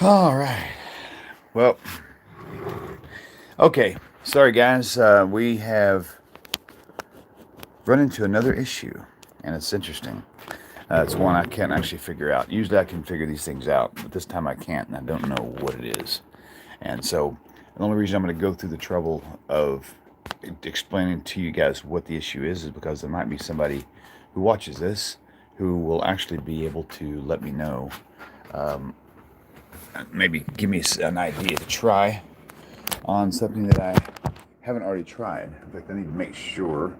All right. Well, okay. Sorry, guys. We have run into another issue, and it's interesting. It's one I can't actually figure out. Usually I can figure these things out, but this time I can't, and I don't know what it is. And so the only reason I'm going to go through the trouble of explaining to you guys what the issue is because there might be somebody who watches this who will actually be able to let me know, maybe give me an idea to try on something that I haven't already tried. In fact, I need to make sure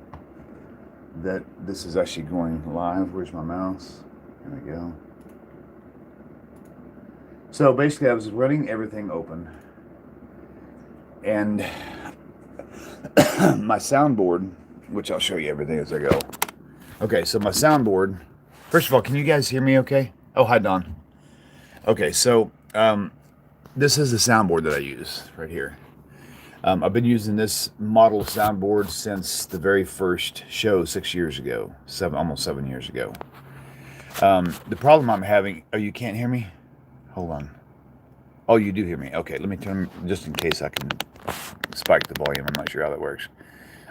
that this is actually going live. Where's my mouse? There we go. So basically, I was running everything open, and my soundboard, which I'll show you everything as I go. Okay, so my soundboard. First of all, can you guys hear me okay? Oh, hi, Don. Okay, so this is the soundboard that I use right here. I've been using this model soundboard since the very first show 6 years ago, almost 7 years ago. The problem I'm having, oh, you can't hear me? Hold on. Oh, you do hear me. Okay, let me turn, just in case I can spike the volume. I'm not sure how that works.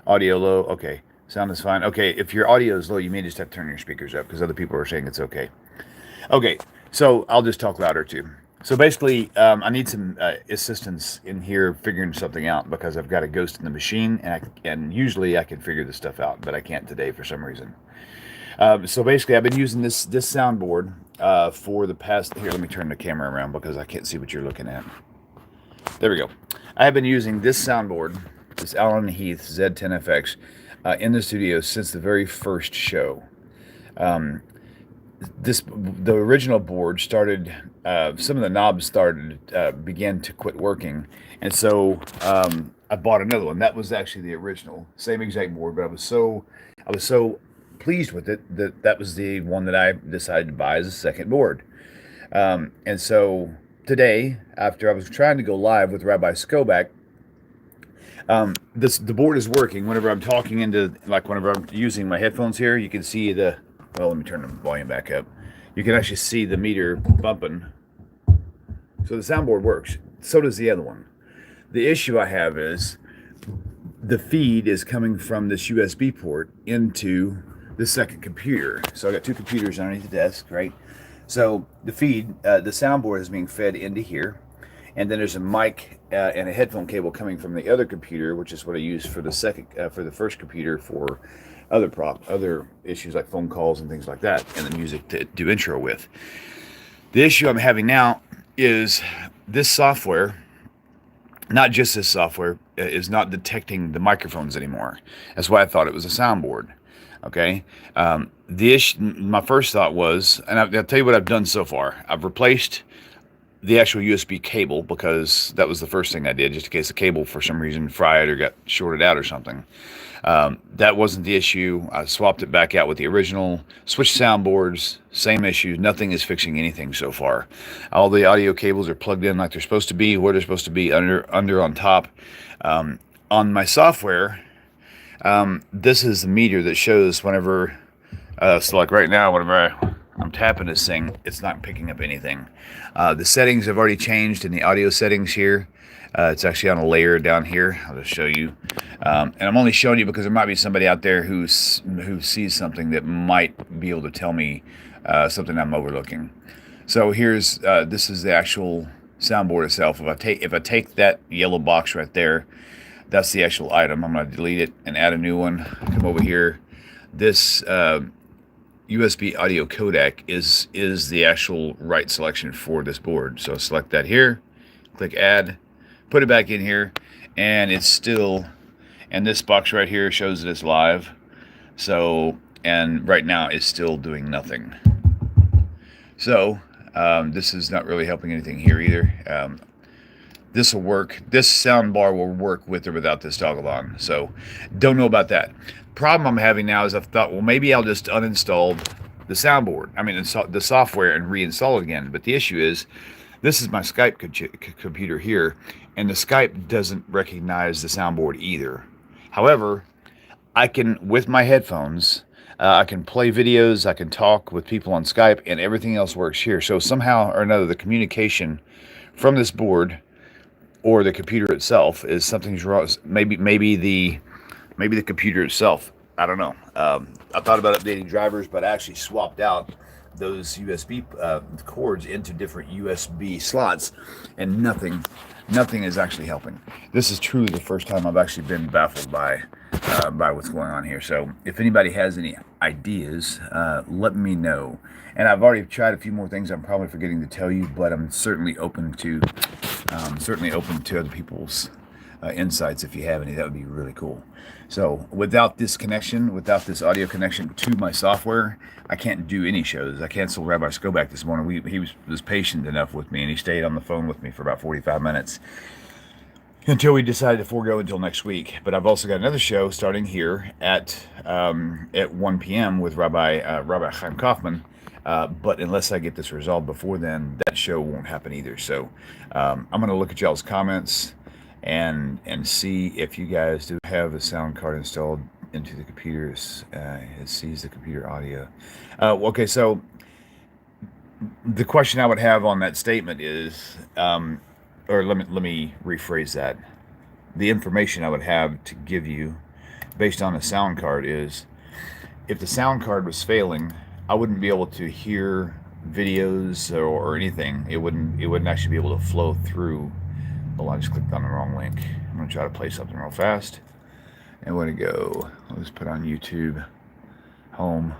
Audio low. Okay, sound is fine. Okay, if your audio is low, you may just have to turn your speakers up because other people are saying it's okay. Okay, so I'll just talk louder too. So basically, I need some assistance in here figuring something out because I've got a ghost in the machine, and usually I can figure this stuff out, but I can't today for some reason. So basically, I've been using this soundboard for the past. Here, let me turn the camera around because I can't see what you're looking at. There we go. I have been using this soundboard, this Allen Heath Z10FX, in the studio since the very first show. The original board started, some of the knobs began to quit working, and so I bought another one. That was actually the original, same exact board, but I was so pleased with it that was the one that I decided to buy as a second board. And so today, after I was trying to go live with Rabbi Skobak, the board is working. Whenever I'm talking into, like whenever I'm using my headphones here, you can see the. Well, let me turn the volume back up. You can actually see the meter bumping. So the soundboard works. So does the other one. The issue I have is the feed is coming from this USB port into the second computer. So I got two computers underneath the desk, right? So the feed, the soundboard is being fed into here, and then there's a mic and a headphone cable coming from the other computer, which is what I use for the first computer for other issues like phone calls and things like that, and the music to do intro with. The issue I'm having now is this software, not just this software, is not detecting the microphones anymore. That's why I thought it was a soundboard. Okay. My first thought was, and I'll tell you what I've done so far. I've replaced the actual USB cable because that was the first thing I did, just in case the cable for some reason fried or got shorted out or something. That wasn't the issue. I swapped it back out with the original, switched soundboards, same issue. Nothing is fixing anything so far. All the audio cables are plugged in like they're supposed to be, where they're supposed to be, under, on top. On my software, this is the meter that shows whenever, so like right now, whenever I'm tapping this thing, it's not picking up anything. The settings have already changed in the audio settings here. It's actually on a layer down here. I'll just show you. And I'm only showing you because there might be somebody out there who sees something that might be able to tell me something I'm overlooking. So here's this is the actual soundboard itself. If I take that yellow box right there, that's the actual item. I'm going to delete it and add a new one. Come over here. This USB audio codec is the actual right selection for this board. So select that here, click add, put it back in here, and it's still, and this box right here shows that it's live. So, and right now it's still doing nothing. So this is not really helping anything here either. This will work. This sound bar will work with or without this toggle on. So don't know about that. Problem I'm having now is I've thought, well, maybe I'll just uninstall the soundboard. I mean, the software and reinstall it again. But the issue is, this is my Skype computer here, and the Skype doesn't recognize the soundboard either. However, I can, with my headphones, I can play videos, I can talk with people on Skype, and everything else works here. So somehow or another, the communication from this board or the computer itself is something's wrong. Maybe the computer itself. I don't know. I thought about updating drivers, but I actually swapped out those USB cords into different USB slots, and nothing is actually helping. This is truly the first time I've actually been baffled by what's going on here. So if anybody has any ideas, let me know. And I've already tried a few more things I'm probably forgetting to tell you, but I'm certainly open to other people's insights. If you have any, that would be really cool. So without this connection, without this audio connection to my software, I can't do any shows. I canceled Rabbi Skoback this morning. He was patient enough with me, and he stayed on the phone with me for about 45 minutes until we decided to forego until next week. But I've also got another show starting here at 1 p.m. with Rabbi Chaim Kaufman. But unless I get this resolved before then, that show won't happen either. So I'm going to look at y'all's comments and see if you guys do have a sound card installed into the computers. It sees the computer audio. Okay, so the question I would have on that statement is, or let me rephrase that. The information I would have to give you based on the sound card is, if the sound card was failing, I wouldn't be able to hear videos or anything. It wouldn't actually be able to flow through. Oh, I just clicked on the wrong link. I'm gonna try to play something real fast. And where to go? Let's put on YouTube home.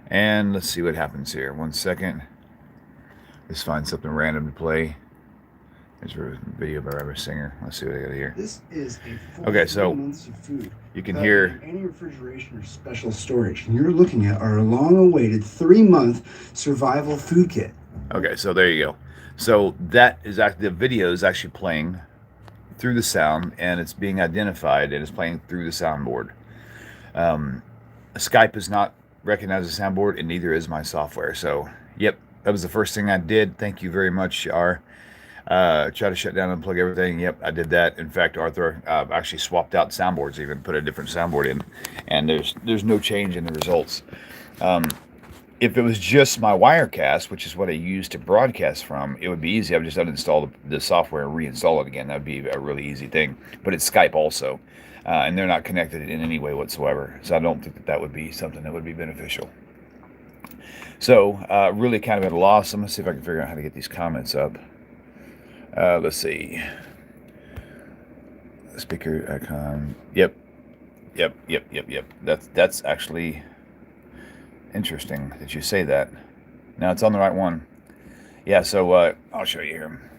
And let's see what happens here. 1 second. Let's find something random to play. There's a video by Rabbi Singer. Let's see what I got here. This is a full okay, so 3 months of food. You can hear any refrigeration or special storage. And you're looking at our long-awaited 3-month survival food kit. Okay, so there you go. So that is actually, the video is actually playing through the sound, and it's being identified, and it's playing through the soundboard. Skype is not recognized as a soundboard, and neither is my software. So, yep, that was the first thing I did. Thank you very much, R. Try to shut down and unplug everything. Yep, I did that. In fact, Arthur actually swapped out soundboards, even put a different soundboard in, and there's no change in the results. If it was just my Wirecast, which is what I use to broadcast from, it would be easy. I would just uninstall the software and reinstall it again. That would be a really easy thing. But it's Skype also, and they're not connected in any way whatsoever. So I don't think that would be something that would be beneficial. So really kind of at a loss. I'm going to see if I can figure out how to get these comments up. Let's see. Speaker icon. Yep. That's actually interesting that you say that. Now it's on the right one. Yeah, so I'll show you here.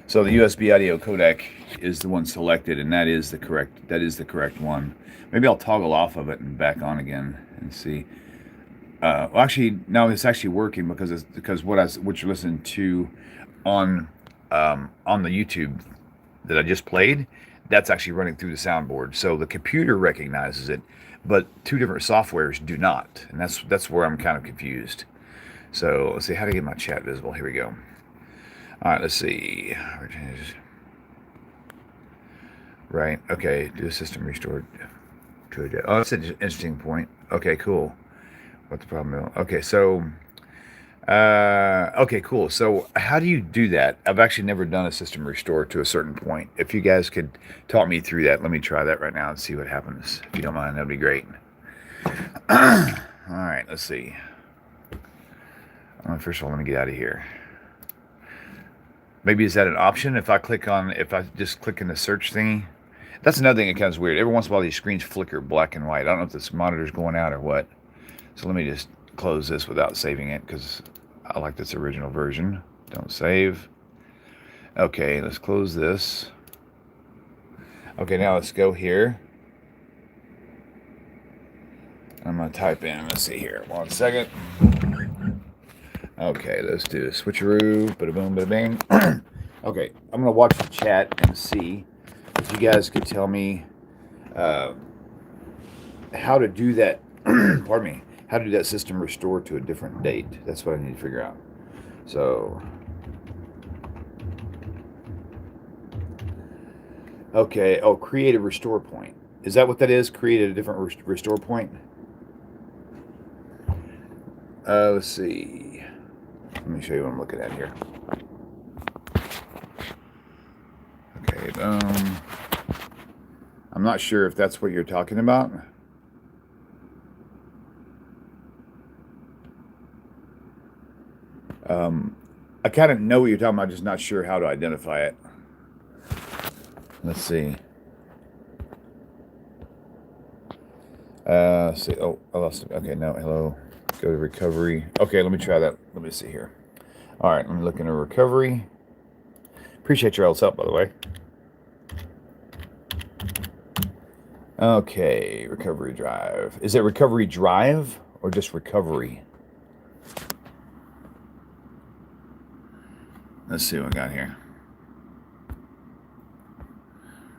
So the USB audio codec is the one selected, and that is the correct one. Maybe I'll toggle off of it and back on again and see. Well, actually, no, it's actually working because what you're listening to on the YouTube that I just played, that's actually running through the soundboard. So the computer recognizes it, but two different softwares do not, and that's where I'm kind of confused. So let's see how to get my chat visible. Here we go. All right, let's see. Right. Okay. Do the system restored to a. Oh, that's an interesting point. Okay. Cool. What the problem is? Okay. So. Okay, cool. So how do you do that? I've actually never done a system restore to a certain point. If you guys could talk me through that, let me try that right now and see what happens. If you don't mind, that'd be great. All right, let's see. First of all, let me get out of here. Maybe is that an option if I just click in the search thingy? That's another thing that kind of weird. Every once in a while, these screens flicker black and white. I don't know if this monitor's going out or what. So let me just close this without saving it because I like this original version. Don't save. Okay, let's close this. Okay, now let's go here. I'm going to type in, let's see here, 1 second. Okay, let's do a switcheroo, bada boom, bada bing. Okay, I'm going to watch the chat and see if you guys could tell me how to do that, pardon me, how to do that system restore to a different date. That's what I need to figure out. So, okay, oh, create a restore point. Is that what that is? Create a different restore point? Let's see. Let me show you what I'm looking at here. I'm not sure if that's what you're talking about. I kind of know what you're talking about, just not sure how to identify it. Let's see. See. Oh, I lost it. Okay, no. Hello. Go to recovery. Okay, let me try that. Let me see here. All right, let me look into recovery. Appreciate your all's help, by the way. Okay, recovery drive. Is it recovery drive or just recovery? Let's see what we got here.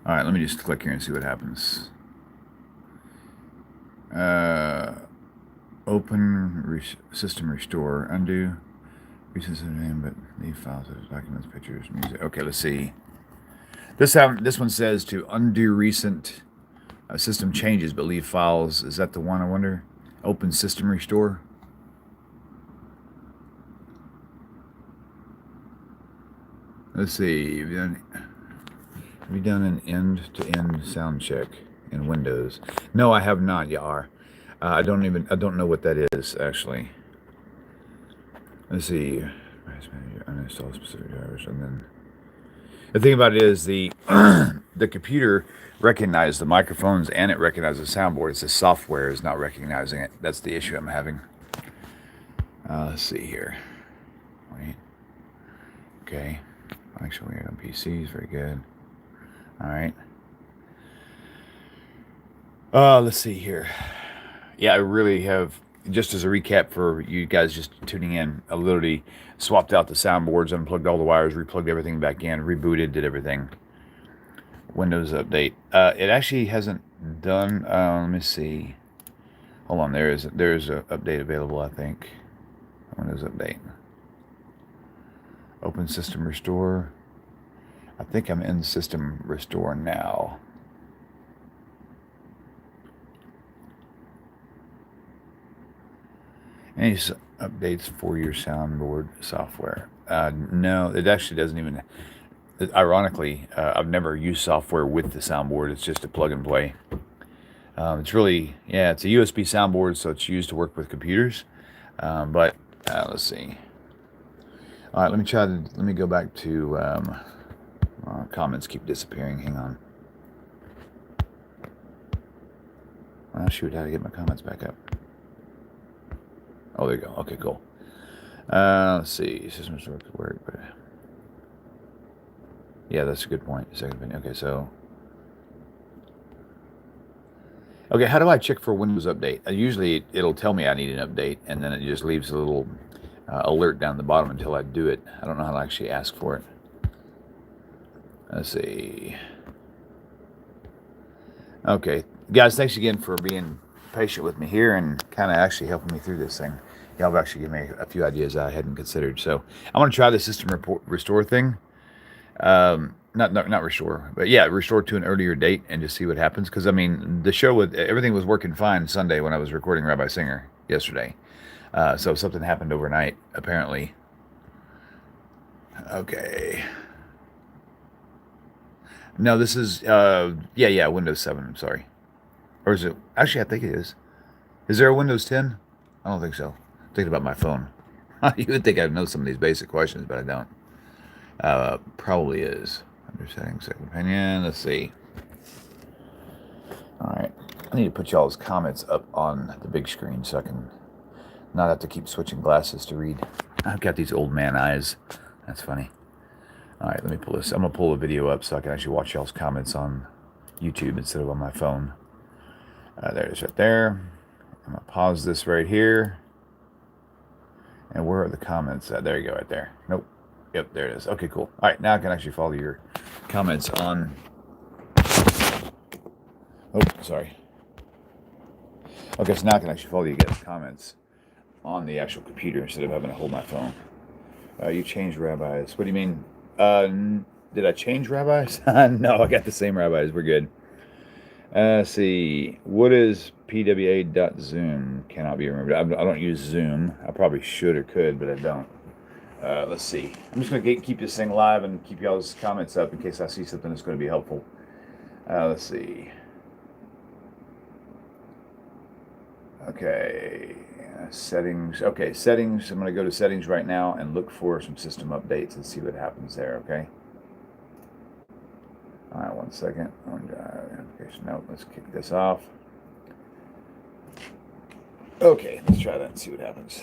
All right, let me just click here and see what happens. Open system restore, undo, recent name, but leave files, documents, pictures, music. Okay, let's see. This one says to undo recent system changes, but leave files. Is that the one, I wonder? Open system restore. Let's see. Have you done an end-to-end sound check in Windows? No, I have not, Yar. I don't know what that is, actually. Let's see. Uninstall specific drivers, and then the thing about it is the computer recognized the microphones and it recognized the soundboard. It's the software is not recognizing it. That's the issue I'm having. Let's see here. Wait. Okay. Actually, we're on PCs. Very good. All right. Let's see here. Yeah, I really have, just as a recap for you guys just tuning in, I literally swapped out the soundboards, unplugged all the wires, replugged everything back in, rebooted, did everything. Windows update. It actually hasn't done, let me see. Hold on, there's an update available, I think. Windows update. Open system restore. I think I'm in system restore now. Any updates for your soundboard software? No, it actually doesn't even. Ironically, I've never used software with the soundboard. It's just a plug and play. It's really, yeah, it's a USB soundboard, so it's used to work with computers. But let's see. All right, let me go back to comments keep disappearing. Hang on. Oh, shoot, how to get my comments back up? Oh, there you go. Okay, cool. Let's see. System restore could work, but yeah, that's a good point. Second opinion. Okay, so okay, how do I check for Windows Update? Usually it'll tell me I need an update, and then it just leaves a little alert down the bottom until I do it. I don't know how to actually ask for it. Let's see. Okay, guys, thanks again for being patient with me here and kind of actually helping me through this thing. Y'all have actually given me a few ideas I hadn't considered. So I want to try the system restore thing. Not restore, but yeah, restore to an earlier date and just see what happens. Because I mean, the show with everything was working fine Sunday when I was recording Rabbi Singer yesterday. So something happened overnight apparently. Okay. No, this is yeah, Windows 7. I'm sorry. Or is it? Actually, I think it is. Is there a Windows 10? I don't think so. I'm thinking about my phone. You would think I'd know some of these basic questions, but I don't. Probably is. Under settings, second opinion. Let's see. All right. I need to put y'all's comments up on the big screen so I can not have to keep switching glasses to read. I've got these old man eyes. That's funny. All right, let me pull this. I'm going to pull the video up so I can actually watch y'all's comments on YouTube instead of on my phone. There it is right there. I'm going to pause this right here. And where are the comments? There you go, right there. Nope. Yep, there it is. Okay, cool. All right, now I can actually follow your comments on... Oh, sorry. Okay, so now I can actually follow you guys' comments on the actual computer instead of having to hold my phone. You changed rabbis. What do you mean? Did I change rabbis? No, I got the same rabbis. We're good. Let's see. What is pwa.zoom? Cannot be remembered. I don't use Zoom. I probably should or could, but I don't. Let's see. I'm just going to keep this thing live and keep y'all's comments up in case I see something that's going to be helpful. Let's see. Okay, settings. Okay, settings. I'm going to go to settings right now and look for some system updates and see what happens there, okay? All right, 1 second. Application. No, let's kick this off. Okay, let's try that and see what happens.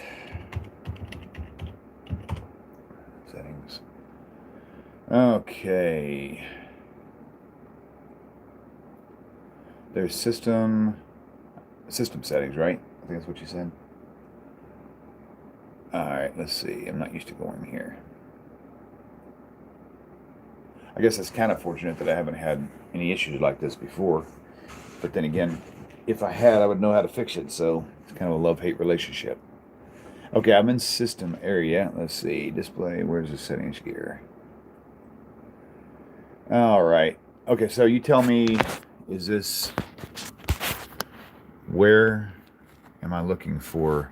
Settings. Okay. There's system settings, right? I think that's what you said. All right, let's see. I'm not used to going here. I guess it's kind of fortunate that I haven't had any issues like this before. But then again, if I had, I would know how to fix it. So it's kind of a love-hate relationship. Okay, I'm in system area. Let's see. Display. Where's the settings gear? All right. Okay, so you tell me, is this... Where am I looking for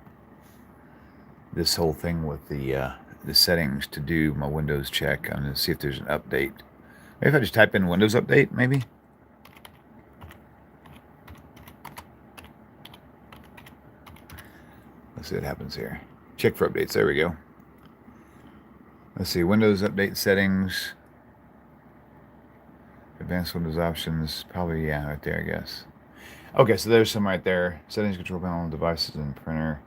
this whole thing with the settings to do my Windows check? I'm going to see if there's an update. Maybe if I just type in Windows Update, maybe? Let's see what happens here. Check for updates. There we go. Let's see. Windows Update settings. Advanced Windows options. Probably, yeah, right there, I guess. Okay, so there's some right there. Settings, control panel, devices, and printer.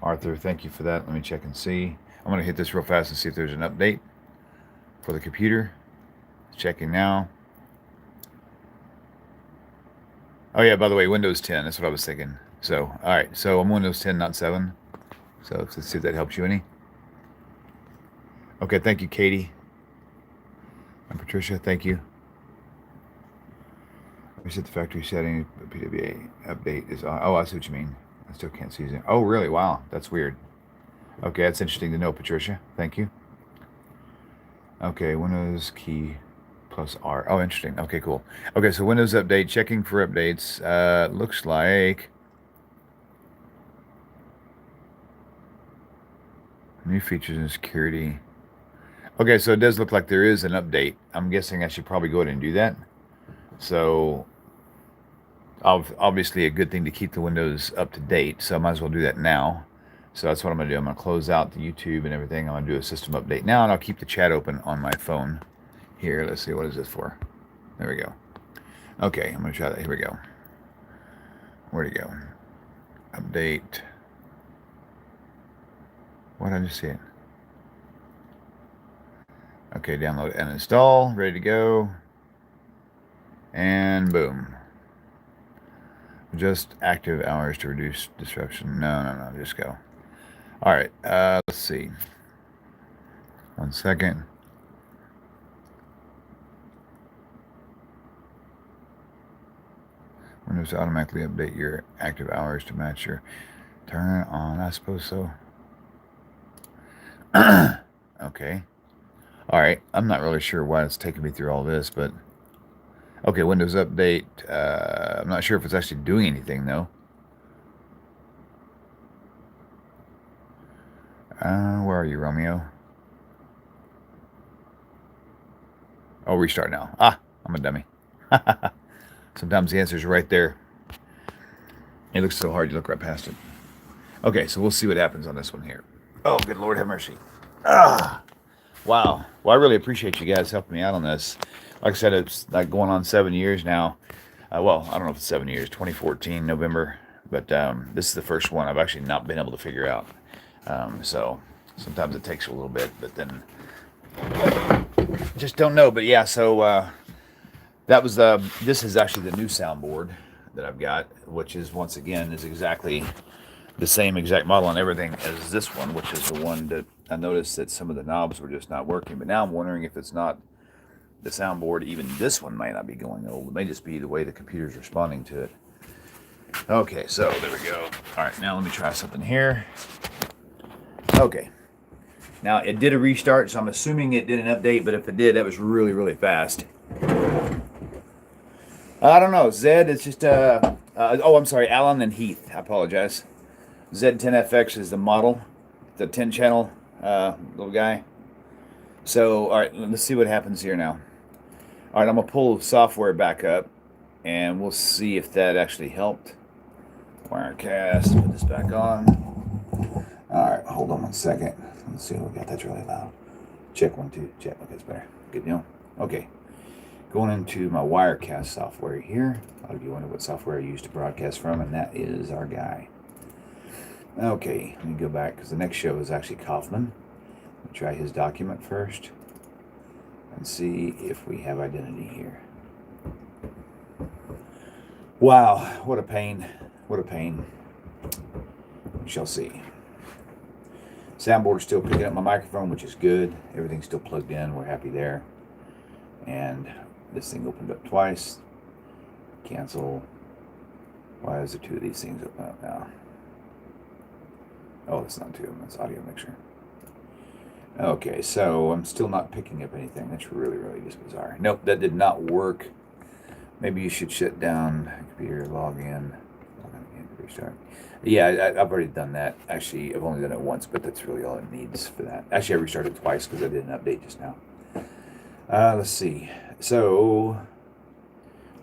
Arthur, thank you for that. Let me check and see. I'm going to hit this real fast and see if there's an update for the computer. Checking now. Oh, yeah, by the way, Windows 10. That's what I was thinking. So, all right. So I'm Windows 10, not 7. So let's see if that helps you any. Okay, thank you, Katie. And Patricia, thank you. Reset the factory settings. PWA update is on. Oh, I see what you mean. I still can't see it. Oh, really? Wow, that's weird. Okay, that's interesting to know, Patricia. Thank you. Okay, Windows key plus R. Oh, interesting. Okay, cool. Okay, so Windows update. Checking for updates. Looks like new features and security. Okay, so it does look like there is an update. I'm guessing I should probably go ahead and do that. So obviously a good thing to keep the Windows up to date, so I might as well do that now. So that's what I'm going to do. I'm going to close out the YouTube and everything. I'm going to do a system update now, and I'll keep the chat open on my phone. Here, let's see, what is this for? There we go. Okay, I'm going to try that. Here we go. Where'd it go? Update. Why did I just see it? Okay, download and install. Ready to go. And boom. Just active hours to reduce disruption. No, just go. All right, let's see. 1 second. Windows automatically update your active hours to match your turn on. I suppose so. Okay. All right, I'm not really sure why it's taking me through all this, but... Okay, Windows Update. I'm not sure if it's actually doing anything, though. Where are you, Romeo? Oh, restart now. Ah, I'm a dummy. Sometimes the answer's right there. It looks so hard, you look right past it. Okay, so we'll see what happens on this one here. Oh, good Lord, have mercy. Ah, wow. Well, I really appreciate you guys helping me out on this. Like I said, it's like going on 7 years now. Well, I don't know if it's 7 years, 2014, November. But this is the first one I've actually not been able to figure out. So sometimes it takes a little bit, but then just don't know. But yeah, so that was this is actually the new soundboard that I've got, which is, once again, is exactly the same exact model and everything as this one, which is the one that I noticed that some of the knobs were just not working. But now I'm wondering if it's not the soundboard. Even this one might not be going old. It may just be the way the computer's responding to it. Okay, so there we go. All right, now let me try something here. Okay. Now, it did a restart, so I'm assuming it did an update, but if it did, that was really, really fast. I don't know. Zed, it's just... oh, I'm sorry, Alan and Heath. I apologize. Z10FX is the model. The 10-channel little guy. So, all right, let's see what happens here now. All right, I'm gonna pull software back up, and we'll see if that actually helped. Wirecast, put this back on. All right, hold on 1 second. Let's see what we got. That's really loud. Check 1, 2, check. Okay, that's better. Good deal. Okay, going into my Wirecast software here. A lot of you wonder what software I use to broadcast from, and that is our guy. Okay, let me go back because the next show is actually Kaufman. Let me try his document first and see if we have identity here. Wow, what a pain. What a pain. We shall see. Soundboard's still picking up my microphone, which is good. Everything's still plugged in. We're happy there. And this thing opened up twice. Cancel. Why is there 2 of these things open up now? Oh, that's not 2 of them. That's audio mixer. Okay, so I'm still not picking up anything. That's really, really just bizarre. Nope, that did not work. Maybe you should shut down computer, log in, restart. Yeah, I've already done that. Actually, I've only done it once, but that's really all it needs for that. Actually, I restarted twice because I did an update just now. Let's see. So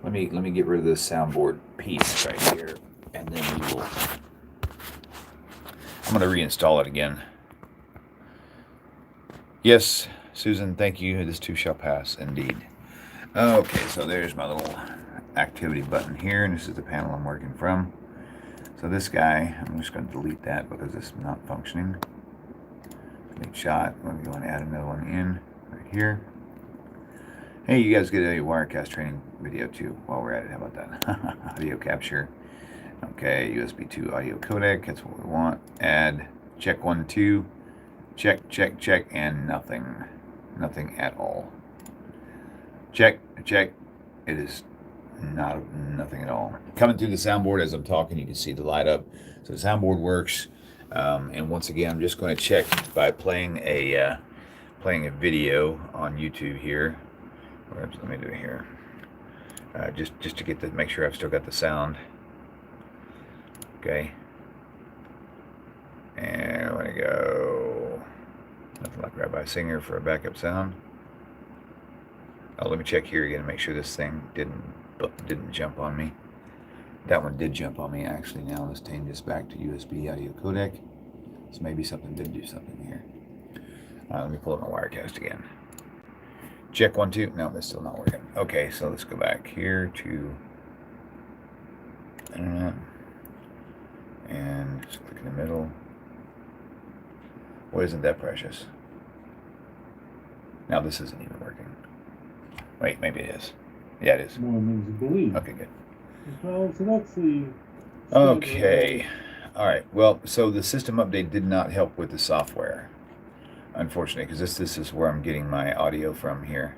let me get rid of this soundboard piece right here, and then we will. I'm going to reinstall it again. Yes, Susan, thank you. This too shall pass, indeed. Okay, so there's my little activity button here, and this is the panel I'm working from. So this guy, I'm just going to delete that because it's not functioning. Make shot. Let me go and add another one in right here. Hey, you guys get a Wirecast training video too while we're at it. How about that? Audio capture. Okay, USB 2 audio codec. That's what we want. Add. Check 1, 2. Check, check, check, and nothing. Nothing at all. Check, check. It is nothing at all. Coming through the soundboard as I'm talking, you can see the light up. So the soundboard works. And once again, I'm just going to check by playing a video on YouTube here. Let me do it here. Just to get to make sure I've still got the sound. Okay. And I want to go. Nothing like Rabbi Singer for a backup sound. Oh, let me check here again to make sure this thing didn't jump on me. That one did jump on me actually. Now let's change this back to USB audio codec. So maybe something did do something here. Let me pull up my Wirecast again. Check 1, 2. No, that's still not working. Okay, so let's go back here to internet and just click in the middle. Well, isn't that precious? Now this isn't even working. Wait, maybe it is. Yeah, it is. More means believe. Okay, good. Well, so that's the. Okay. All right. Well, so the system update did not help with the software, unfortunately, because this is where I'm getting my audio from here.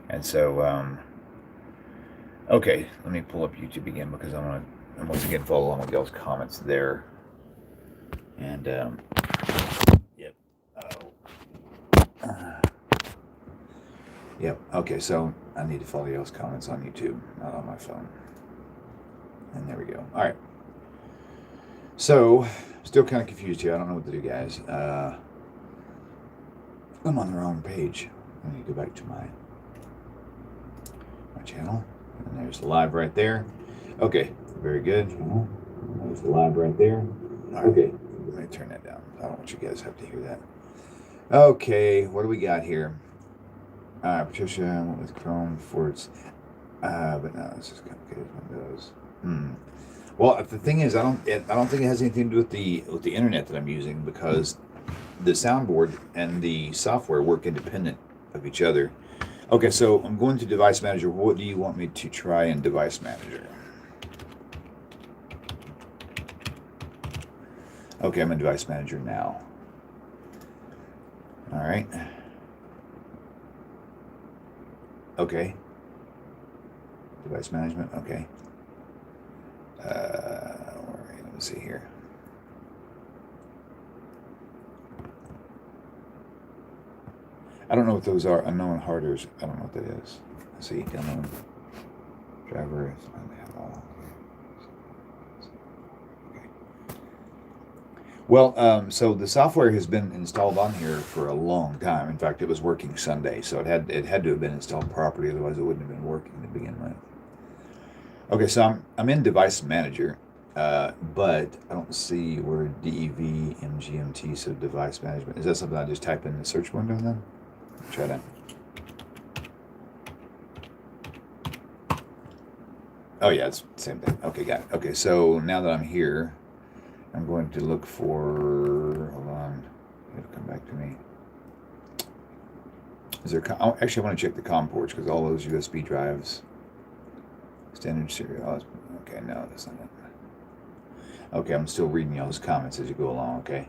And so, okay, let me pull up YouTube again because I want to once again follow along with y'all's comments there. And, yep. Yep. Okay, so I need to follow y'all's comments on YouTube, not on my phone. And there we go. All right. So, still kind of confused here. I don't know what to do, guys. I'm on the wrong page. I need to go back to my channel. And there's the live right there. Okay, very good. There's the live right there. Okay, let me turn that down. I don't want you guys to have to hear that. Okay, what do we got here? Patricia went with Chrome for its, but no, it's just complicated Windows. Well, the thing is, I don't think it has anything to do with the internet that I'm using because the soundboard and the software work independent of each other. Okay, so I'm going to Device Manager. What do you want me to try in Device Manager? Okay, I'm in Device Manager now. All right. Okay. Device management. Okay. All right. Let me see here. I don't know what those are. Unknown hardwares. I don't know what that is. Let's see. Unknown driver. Okay. Well, so the software has been installed on here for a long time. In fact, it was working Sunday, so it had to have been installed properly, otherwise it wouldn't have been working to begin with. Okay, so I'm in Device Manager, but I don't see where DEV MGMT, so Device Management. Is that something I just type in the search window then? Try that. Oh yeah, it's the same thing. Okay, got it. Okay, so now that I'm here, I'm going to look for. Hold on, it'll come back to me. Is there? Actually, I want to check the COM ports because all those USB drives, standard serial. Okay, no, that's not it. Okay, I'm still reading y'all's comments as you go along. Okay,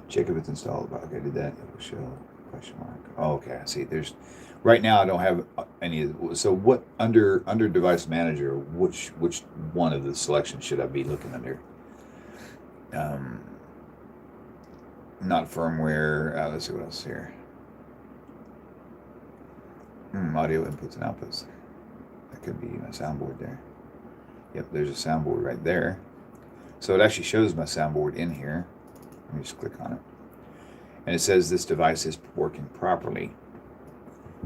check if it's installed. Okay, did that? It will show question mark. Oh, okay, I see. There's. Right now, I don't have any. So, what under Device Manager? Which one of the selections should I be looking under? Not firmware. Let's see what else here. Audio inputs and outputs. That could be my soundboard there. Yep, there's a soundboard right there. So it actually shows my soundboard in here. Let me just click on it, and it says this device is working properly.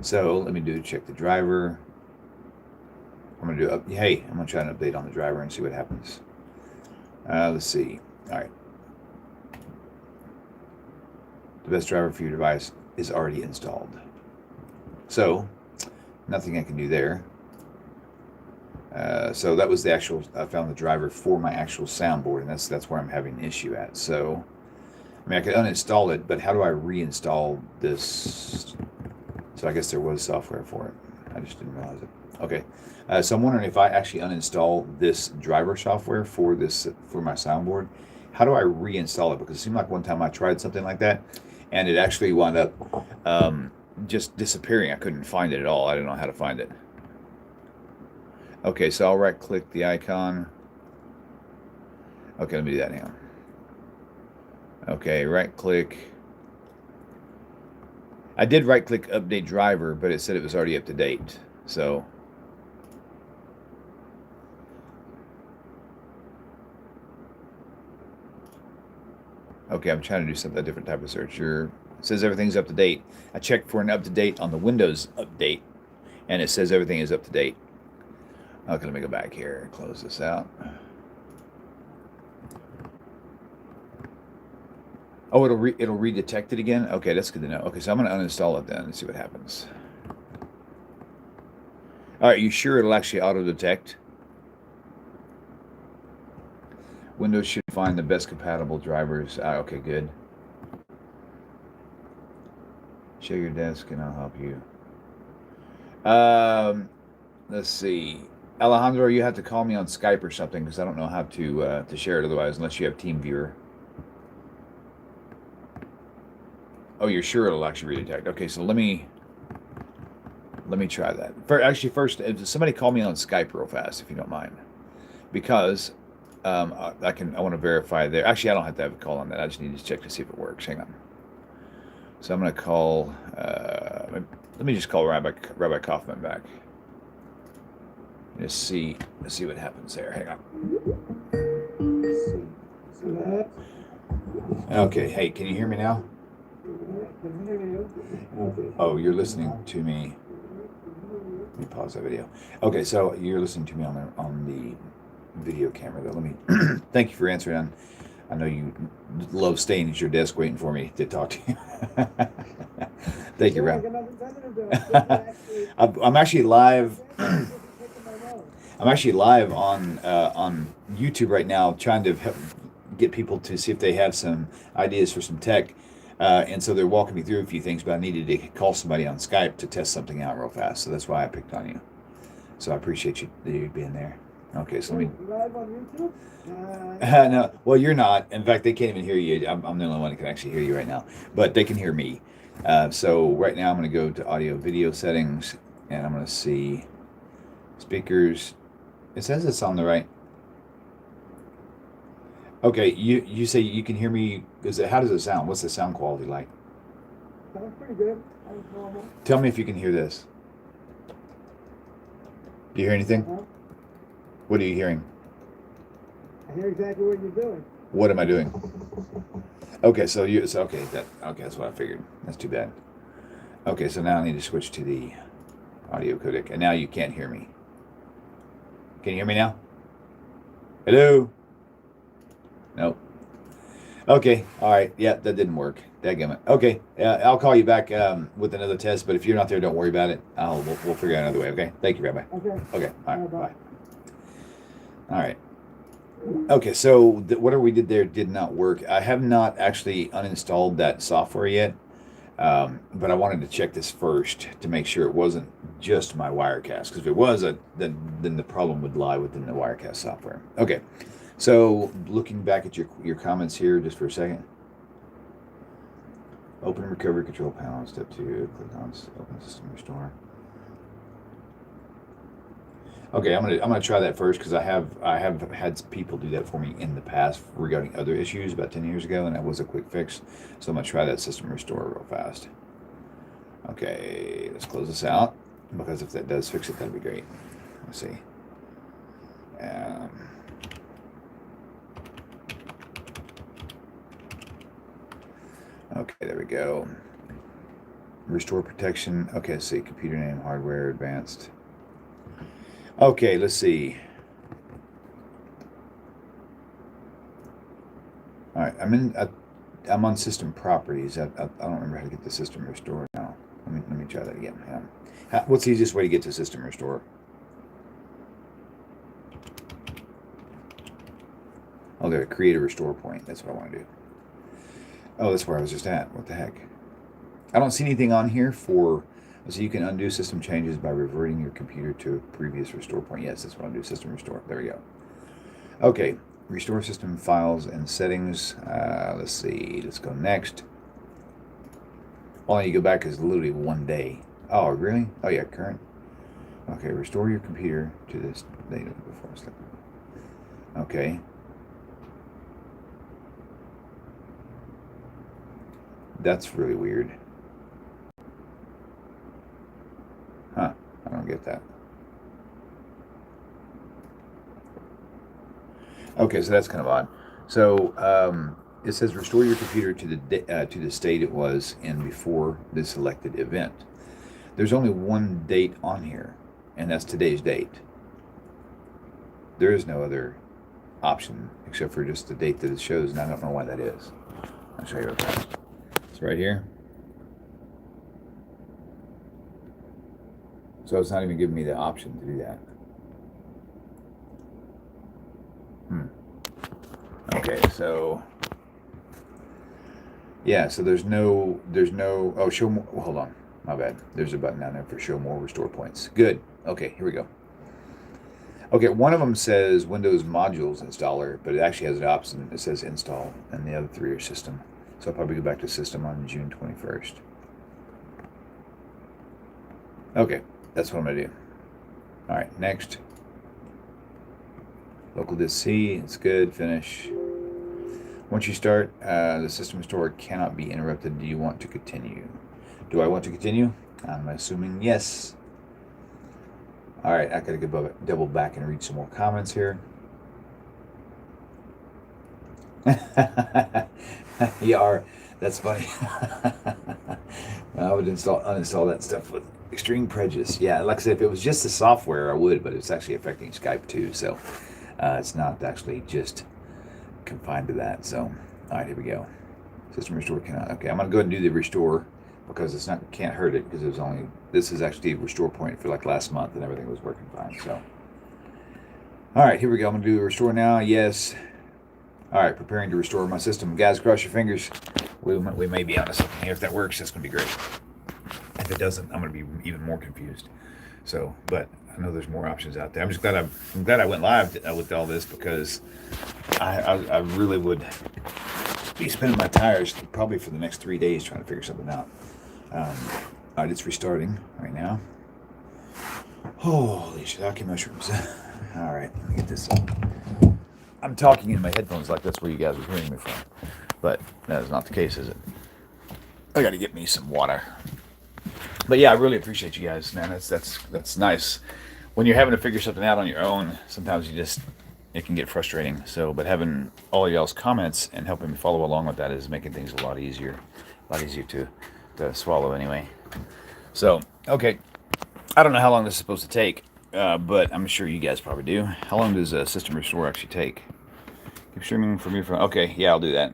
So let me check the driver. I'm gonna I'm gonna try an update on the driver and see what happens. Let's see. All right. The best driver for your device is already installed. So nothing I can do there. So that was I found the driver for my actual soundboard, and that's where I'm having an issue at. So, I mean, I could uninstall it, but how do I reinstall this? So I guess there was software for it. I just didn't realize it. Okay. So I'm wondering if I actually uninstall this driver software for my soundboard, how do I reinstall it? Because it seemed like one time I tried something like that, and it actually wound up just disappearing. I couldn't find it at all. I didn't know how to find it. Okay, so I'll right-click the icon. Okay, let me do that now. Okay, right-click. I did right-click Update Driver, but it said it was already up to date. So, okay, I'm trying to do a different type of search. It says everything's up to date. I checked for an up to date on the Windows update, and it says everything is up to date. Okay, let me go back here and close this out. Oh, it'll redetect it again? Okay, that's good to know. Okay, so I'm going to uninstall it then and see what happens. All right, you sure it'll actually auto-detect? Windows should find the best compatible drivers. Okay, good. Share your desk and I'll help you. Let's see. Alejandro, you have to call me on Skype or something because I don't know how to share it otherwise, unless you have TeamViewer. Oh, you're sure it'll actually redetect? Okay, so let me try that. First, somebody call me on Skype real fast if you don't mind, because I want to verify there. Actually, I don't have to have a call on that. I just need to check to see if it works. Hang on. So I'm going to call. Let me just call Rabbi Kaufman back. Let's see what happens there. Hang on. Okay. Hey, can you hear me now? Oh, you're listening to me. Let me pause that video. Okay, so you're listening to me on the video camera. Though, let me thank you for answering. I know you love staying at your desk waiting for me to talk to you. Thank you, Rob. I'm actually live. I'm actually live on YouTube right now, trying to get people to see if they have some ideas for some tech. And so they're walking me through a few things, but I needed to call somebody on Skype to test something out real fast. So that's why I picked on you. So I appreciate you being there. Okay, so let me. Live on YouTube? No, well, you're not. In fact, they can't even hear you. I'm the only one that can actually hear you right now, but they can hear me. So right now I'm going to go to audio video settings, and I'm going to see speakers. It says it's on the right. Okay, you say you can hear me. How does it sound? What's the sound quality like? Sounds pretty good. Sounds normal. Tell me if you can hear this. Do you hear anything? What are you hearing? I hear exactly what you're doing. What am I doing? Okay, so okay, that's what I figured. That's too bad. Okay, so now I need to switch to the audio codec, and now you can't hear me. Can you hear me now? Hello? Nope. Okay, all right. Yeah, that didn't work. Dadgummit. Okay, I'll call you back with another test, but if you're not there, don't worry about it. We'll figure out another way, okay? Thank you, Rabbi. Okay. Okay, all right, Bye. bye. All right. Okay, so whatever we did there did not work. I have not actually uninstalled that software yet, but I wanted to check this first to make sure it wasn't just my Wirecast, because if it was, then the problem would lie within the Wirecast software. Okay, so looking back at your comments here just for a second. Open recovery control panel, step 2, click on open system restore. Okay, I'm gonna try that first because I have had people do that for me in the past regarding other issues about 10 years ago, and that was a quick fix. So I'm gonna try that system restore real fast. Okay, let's close this out because if that does fix it, that'd be great. Let's see. Okay, there we go. Restore protection. Okay, let's see. Computer name, hardware, advanced. Okay, let's see. All right, I'm on system properties. I don't remember how to get the system restore now. Let me try that again. What's the easiest way to get to system restore? Oh, there, create a restore point. That's what I want to do. Oh, that's where I was just at. What the heck? I don't see anything on here for. So you can undo system changes by reverting your computer to a previous restore point. Yes, that's what I do. System restore. There we go. Okay, restore system files and settings. Let's see. Let's go next. All you go back is literally 1 day. Oh, really? Oh, yeah, current. Okay, restore your computer to this data before I sleep. Okay. That's really weird. Huh, I don't get that. Okay, so that's kind of odd. So it says restore your computer to the state it was in before the selected event. There's only one date on here, and that's today's date. There is no other option except for just the date that it shows, and I don't know why that is. I'll show you real fast. It's right here. So it's not even giving me the option to do that. Okay, so yeah, so there's no oh, show more. Well, hold on, my bad. There's a button down there for show more restore points. Good. Okay, here we go. Okay, one of them says Windows Modules Installer, but it actually has an option that says install, and the other three are system. So I'll probably go back to system on June 21st. Okay, that's what I'm gonna do. All right, next. Local disk C, it's good, finish. Once you start, the system restore cannot be interrupted. Do you want to continue? Do I want to continue? I'm assuming yes. All right, I gotta go double back and read some more comments here. You are, that's funny. I would uninstall that stuff with extreme prejudice. Yeah, like I said, if it was just the software, I would, but it's actually affecting Skype too, so it's not actually just confined to that. So, all right, here we go. System restore cannot. Okay, I'm gonna go ahead and do the restore because it's not can't hurt it because it was only this is actually a restore point for like last month and everything was working fine. So, all right, here we go. I'm gonna do the restore now. Yes. All right, preparing to restore my system. Guys, cross your fingers. We may be onto something here. If that works, that's gonna be great. If it doesn't, I'm gonna be even more confused. So, but I know there's more options out there. I'm glad I went live with all this because I really would be spinning my tires probably for the next 3 days trying to figure something out. All right, it's restarting right now. Holy shiitake mushrooms. All right, let me get this up. I'm talking in my headphones like that's where you guys are hearing me from. But that is not the case, is it? I got to get me some water. But yeah, I really appreciate you guys, man. That's nice. When you're having to figure something out on your own, sometimes you just it can get frustrating. So, but having all y'all's comments and helping me follow along with that is making things a lot easier to swallow anyway. So, okay, I don't know how long this is supposed to take, but I'm sure you guys probably do. How long does a system restore actually take? Keep streaming from your phone. Okay, yeah, I'll do that.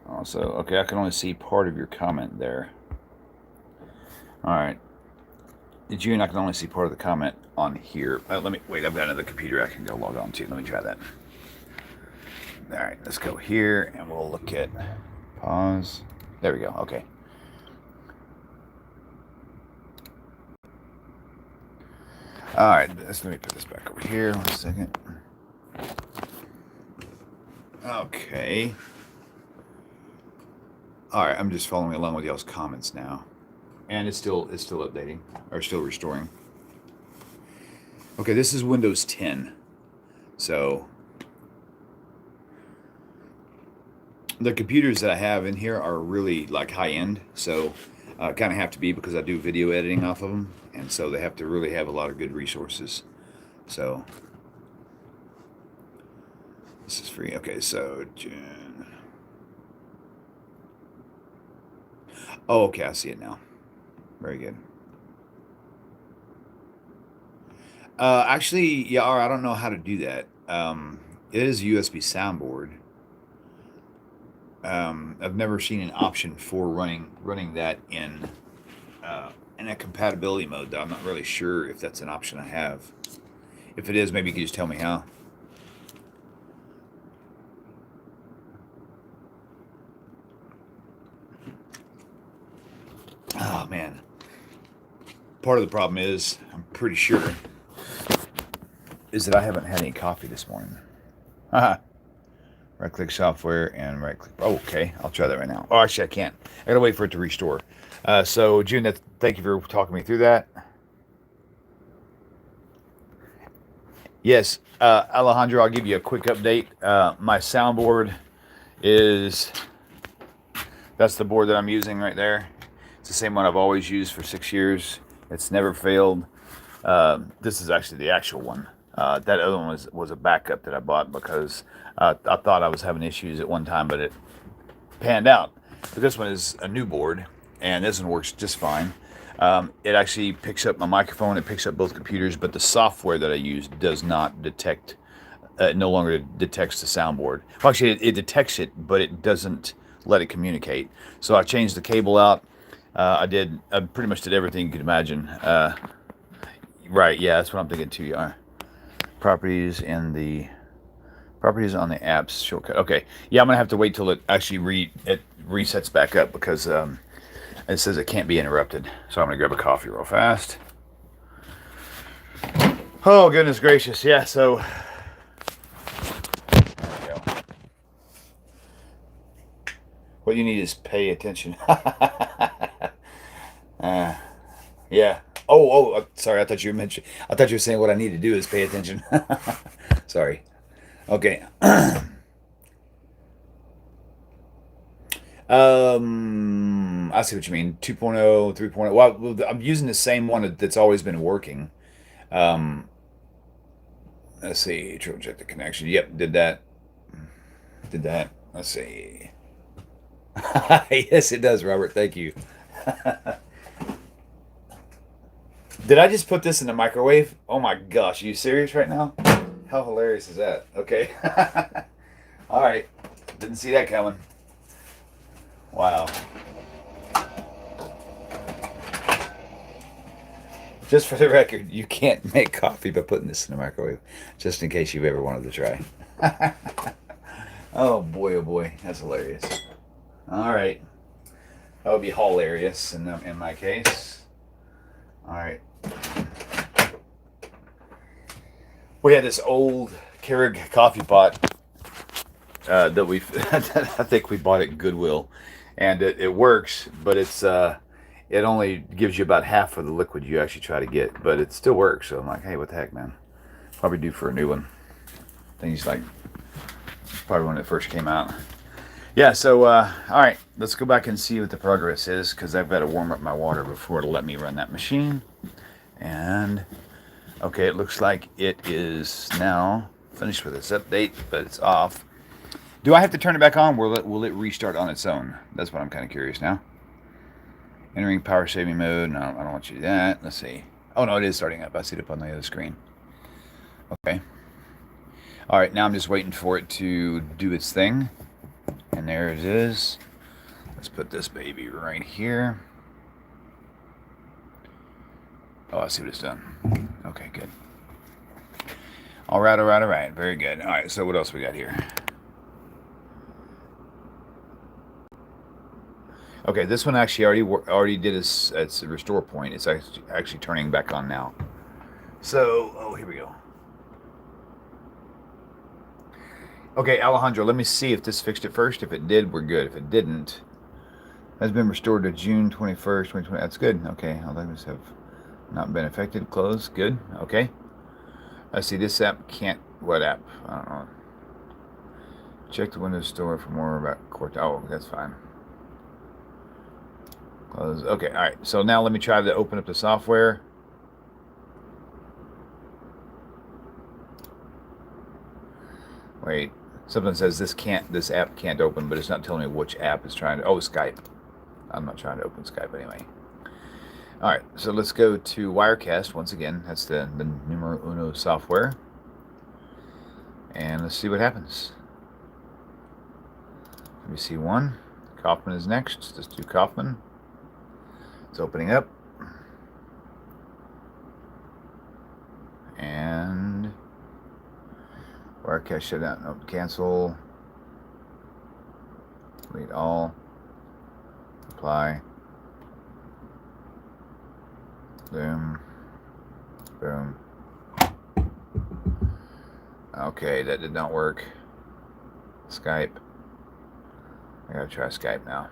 Also, okay, I can only see part of your comment there. All right. June, I can only see part of the comment on here. Let me wait. I've got another computer I can go log on to. Let me try that. All right, let's go here and we'll look at pause. There we go. Okay. All right, let me put this back over here. 1 second. Okay. All right, I'm just following along with y'all's comments now, and it's still updating or still restoring. Okay, this is Windows 10, so the computers that I have in here are really like high end, so kind of have to be because I do video editing off of them, and so they have to really have a lot of good resources. So this is free. Okay, so June. Oh, okay, I see it now. Very good. Actually, yeah, I don't know how to do that. It is a USB soundboard. I've never seen an option for running that in a compatibility mode, though. I'm not really sure if that's an option I have. If it is, maybe you can just tell me how. Oh, man. Part of the problem is, I'm pretty sure, is that I haven't had any coffee this morning. Haha. Right-click software and right-click. Oh, okay, I'll try that right now. Oh, actually, I can't. I gotta wait for it to restore. So, June, thank you for talking me through that. Yes, Alejandro, I'll give you a quick update. My soundboard that's the board that I'm using right there. It's the same one I've always used for 6 years. It's never failed. This is actually the actual one. That other one was a backup that I bought because I thought I was having issues at one time, but it panned out. But this one is a new board, and this one works just fine. It actually picks up my microphone. It picks up both computers, but the software that I use does not detect. It no longer detects the soundboard. Well, actually, it detects it, but it doesn't let it communicate. So I changed the cable out. I pretty much did everything you could imagine. Right, yeah, that's what I'm thinking too. Yeah. Properties on the apps shortcut. Okay, yeah, I'm gonna have to wait till it actually resets back up because it says it can't be interrupted. So I'm gonna grab a coffee real fast. Oh goodness gracious, yeah. So there we go. What you need is pay attention. Yeah. Oh, sorry. I thought you were saying what I need to do is pay attention. Sorry. Okay. I see what you mean. 2.0, 3.0. Well, I'm using the same one that's always been working. Let's see. Triple check the connection. Yep, did that. Let's see. Yes, it does, Robert. Thank you. Did I just put this in the microwave? Oh my gosh, are you serious right now? How hilarious is that? Okay. All right. Didn't see that coming. Wow. Just for the record, you can't make coffee by putting this in the microwave, just in case you've ever wanted to try. Oh boy, that's hilarious. All right. That would be hilarious in my case. All right. We had this old Keurig coffee pot that we I think we bought at Goodwill, and it works, but it only gives you about half of the liquid you actually try to get, but it still works. So I'm like, hey, what the heck, man? Probably due for a new one. Things like probably when it first came out. Yeah. So all right, let's go back and see what the progress is because I've got to warm up my water before it'll let me run that machine. And okay, it looks like it is now finished with its update, but it's off. Do I have to turn it back on? Will it restart on its own? That's what I'm kind of curious now. Entering power saving mode. No, I don't want you to do that. Let's see. Oh no, it is starting up. I see it up on the other screen. Okay. All right, now I'm just waiting for it to do its thing. And there it is. Let's put this baby right here. Oh, I see what it's done. Okay, good. All right, all right, all right. Very good. All right, so what else we got here? Okay, this one actually already did its restore point. It's actually turning back on now. So, oh, here we go. Okay, Alejandro, let me see if this fixed it first. If it did, we're good. If it didn't, has been restored to June 21st, 2020. That's good. Okay, all items have not been affected. Close. Good. Okay. I see this app can't. What app? I don't know. Check the Windows Store for more about Cortana. Oh, that's fine. Close. Okay, all right. So now let me try to open up the software. Wait. Something says this app can't open, but it's not telling me which app is trying to. Oh, Skype. I'm not trying to open Skype anyway. All right, so let's go to Wirecast once again. That's the numero uno software. And let's see what happens. Let me see one. Kaufman is next. Let's do Kaufman. It's opening up. And Wirecast shutdown. Nope, cancel. Delete all. Apply. Boom. Boom. Okay, that did not work. Skype. I gotta try Skype now.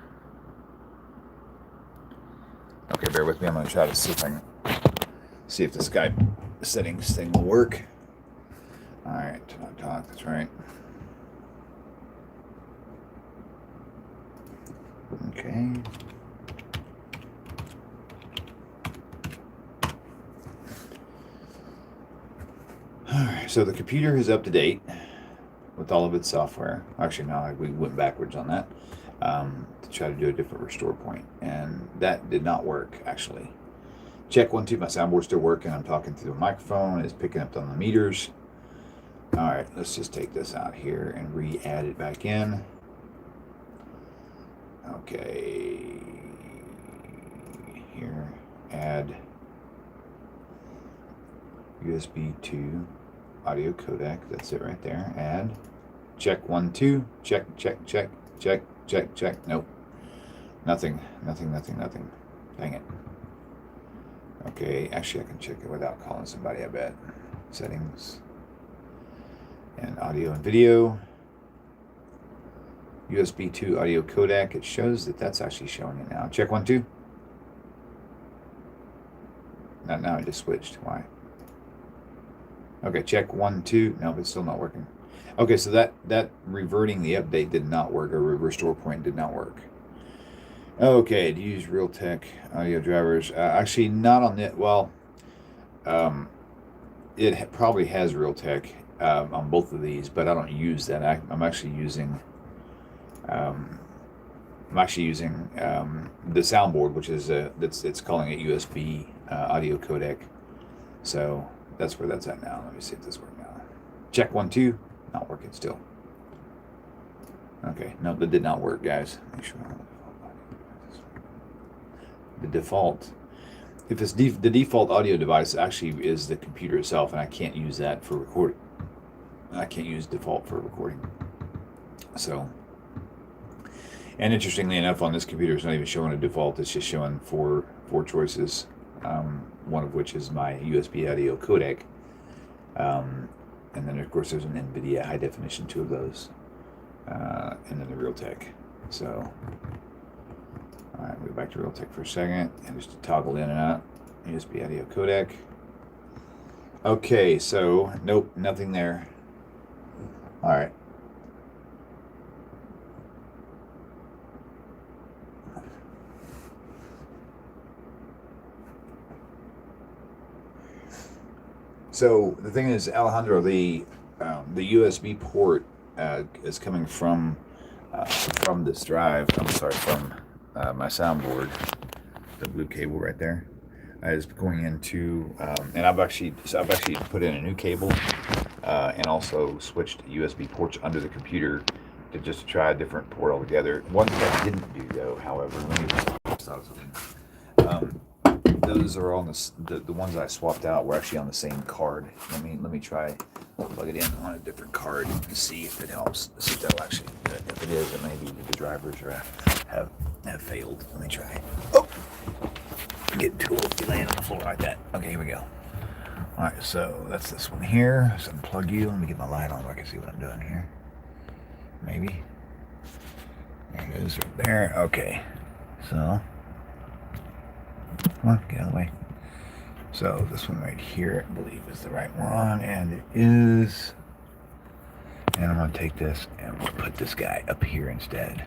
Okay, bear with me. I'm gonna try to see if the Skype settings thing will work. All right, talk. That's right. Okay. Alright, so the computer is up to date with all of its software. Actually, no, we went backwards on that to try to do a different restore point, and that did not work, actually. Check 1, 2, my soundboard's still working. I'm talking through the microphone. It's picking up on the meters. Alright, let's just take this out here and re-add it back in. Okay. Here, add USB 2 audio codec. That's it right there. Add. Check 1, 2. Check. Nope. Nothing. Dang it. Okay, actually I can check it without calling somebody, I bet. Settings. And audio and video. USB 2 audio codec. It shows that that's actually showing it now. Check 1, 2. Now it just switched. Why? Okay, check 1, 2. Nope, it's still not working. Okay, so that reverting the update did not work, or restore point did not work. Okay, to use Realtek audio drivers. Actually, not on it. Well, it probably has Realtek on both of these, but I don't use that. I'm actually using the soundboard, which is it's calling it USB audio codec. So that's where that's at now. Let me see if this works now. Check 1, 2. Not working still. Okay, no, that did not work, guys. Make sure the default. If it's the default audio device, actually is the computer itself, and I can't use that for recording. I can't use default for recording. So, and interestingly enough, on this computer, it's not even showing a default. It's just showing four choices. One of which is my USB audio codec. And then, of course, there's an NVIDIA high definition, 2 of those. And then the Realtek. So, all right, move back to Realtek for a second. And just toggle in and out. USB audio codec. Okay, so, nope, nothing there. All right. So the thing is, Alejandro, the USB port is coming from this drive. I'm sorry, from my soundboard. The blue cable right there is going into, and I've actually put in a new cable and also switched USB ports under the computer to just try a different port altogether. One thing I didn't do though, however, let me stop something. Those are on the ones I swapped out were actually on the same card. Let me try plug it in on a different card and see if it helps. See if that'll actually. If it is, it may be that the drivers have failed. Let me try. Oh, get tool. You land on the floor like that. Okay, here we go. All right, so that's this one here. So unplug you. Let me get my light on so I can see what I'm doing here. Maybe. There it is right there. Okay, so. Come on, get out of the way. So this one right here, I believe, is the right one, and it is. And I'm going to take this and we'll put this guy up here instead.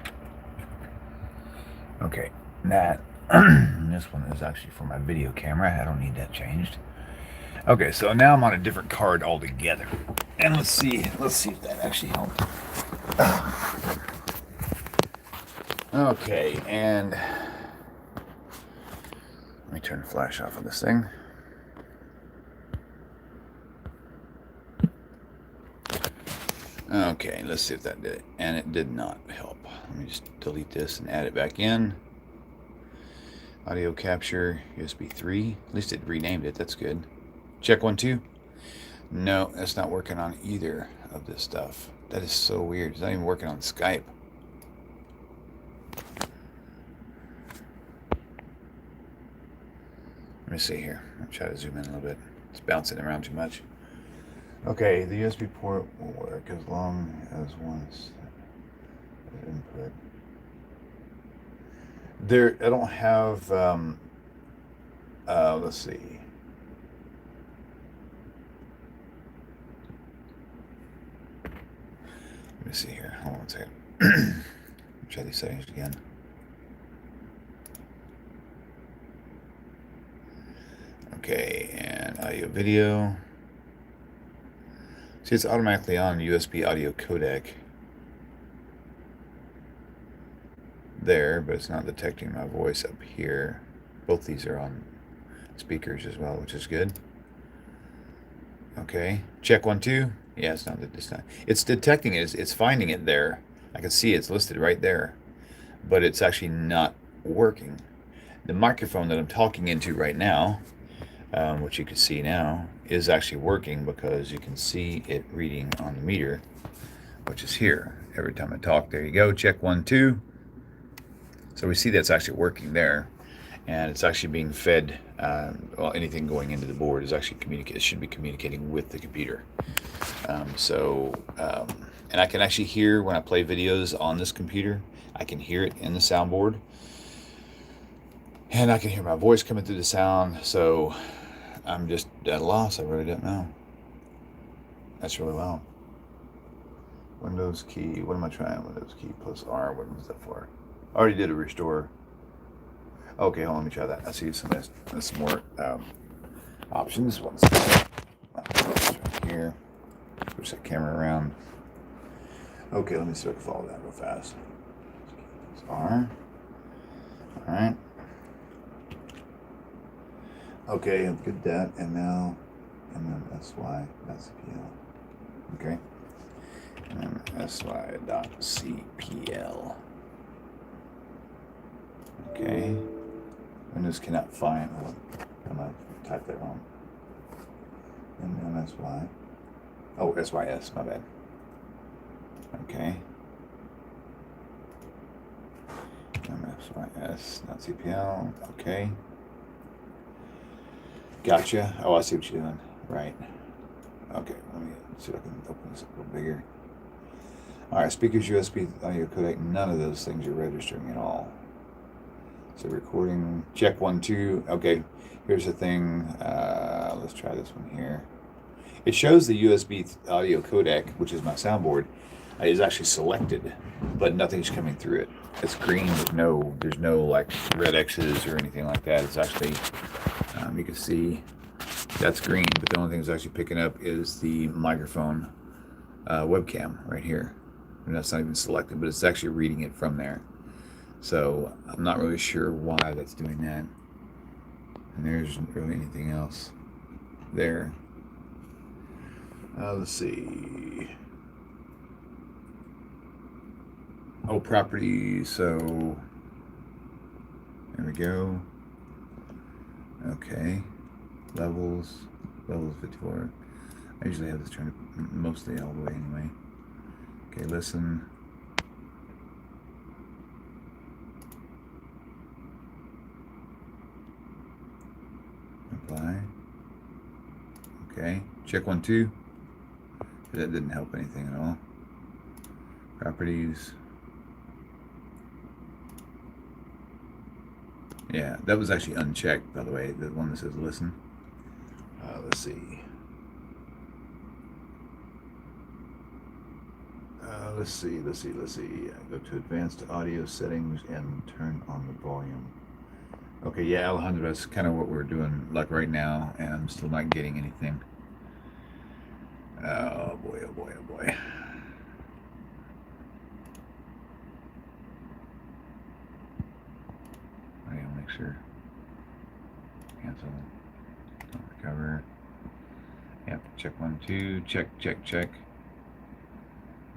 Okay, that this one is actually for my video camera. I don't need that changed. Okay, so now I'm on a different card altogether, and let's see if that actually helped. Okay, and let me turn the flash off on this thing. Okay, let's see if that did it. And it did not help. Let me just delete this and add it back in. Audio capture, USB 3. At least it renamed it. That's good. Check 1, 2. No, that's not working on either of this stuff. That is so weird. It's not even working on Skype. Let me see here. I'll try to zoom in a little bit. It's bouncing around too much. Okay, the USB port will work as long as one is input. There, I don't have. Let's see. Let me see here. Hold on a second. Try these settings again. Okay, and audio video. See, it's automatically on USB audio codec there, but it's not detecting my voice up here. Both these are on speakers as well, which is good. Okay, check 1, 2. Yeah, it's not. It's detecting it. It's finding it there. I can see it's listed right there, but it's actually not working. The microphone that I'm talking into right now, which you can see now, is actually working because you can see it reading on the meter, which is here. Every time I talk, there you go. Check 1, 2. So we see that's actually working there, and it's actually being fed. Well, anything going into the board is actually it should be communicating with the computer. And I can actually hear when I play videos on this computer. I can hear it in the soundboard, and I can hear my voice coming through the sound. So I'm just at a loss. I really don't know. That's really well. Windows key. What am I trying? Windows key plus R. What was that for? I already did a restore. Okay, hold on, let me try that. I see some more options. One second. Right here. Push that camera around. Okay, let me see if I can follow that real fast. R. All right. Okay, I've got that, ML, MMSY, .cpl. Okay. MMSY.cpl. Okay. Windows cannot find. Oh, I'm gonna type that wrong. MMSY. Oh, SYS. My bad. Okay. MSYS.cpl. Okay. Gotcha. Oh, I see what you're doing. Right. Okay. Let me see if I can open this up a little bigger. All right. Speakers, USB, audio codec. None of those things are registering at all. So recording. Check 1, 2. Okay. Here's the thing. Let's try this one here. It shows the USB audio codec, which is my soundboard, is actually selected, but nothing's coming through it. It's green with there's no like red X's or anything like that. It's actually, you can see That's green, but the only thing that's actually picking up is the microphone webcam right here. And that's not even selected, but it's actually reading it from there. So I'm not really sure why that's doing that. And there isn't really anything else there. Let's see. Oh, property. So there we go. Okay. Levels 54. I usually have this turned mostly all the way anyway. Okay, listen. Apply. Okay, check 1, 2. That didn't help anything at all. Properties. Yeah, that was actually unchecked, by the way, the one that says listen. Let's see. Let's see. Go to advanced audio settings and turn on the volume. Okay, yeah, Alejandro, that's kind of what we're doing like right now, and I'm still not getting anything. Oh boy, oh boy, oh boy. I gotta make sure. Cancel. Don't recover. Yep, check 1, 2. Check.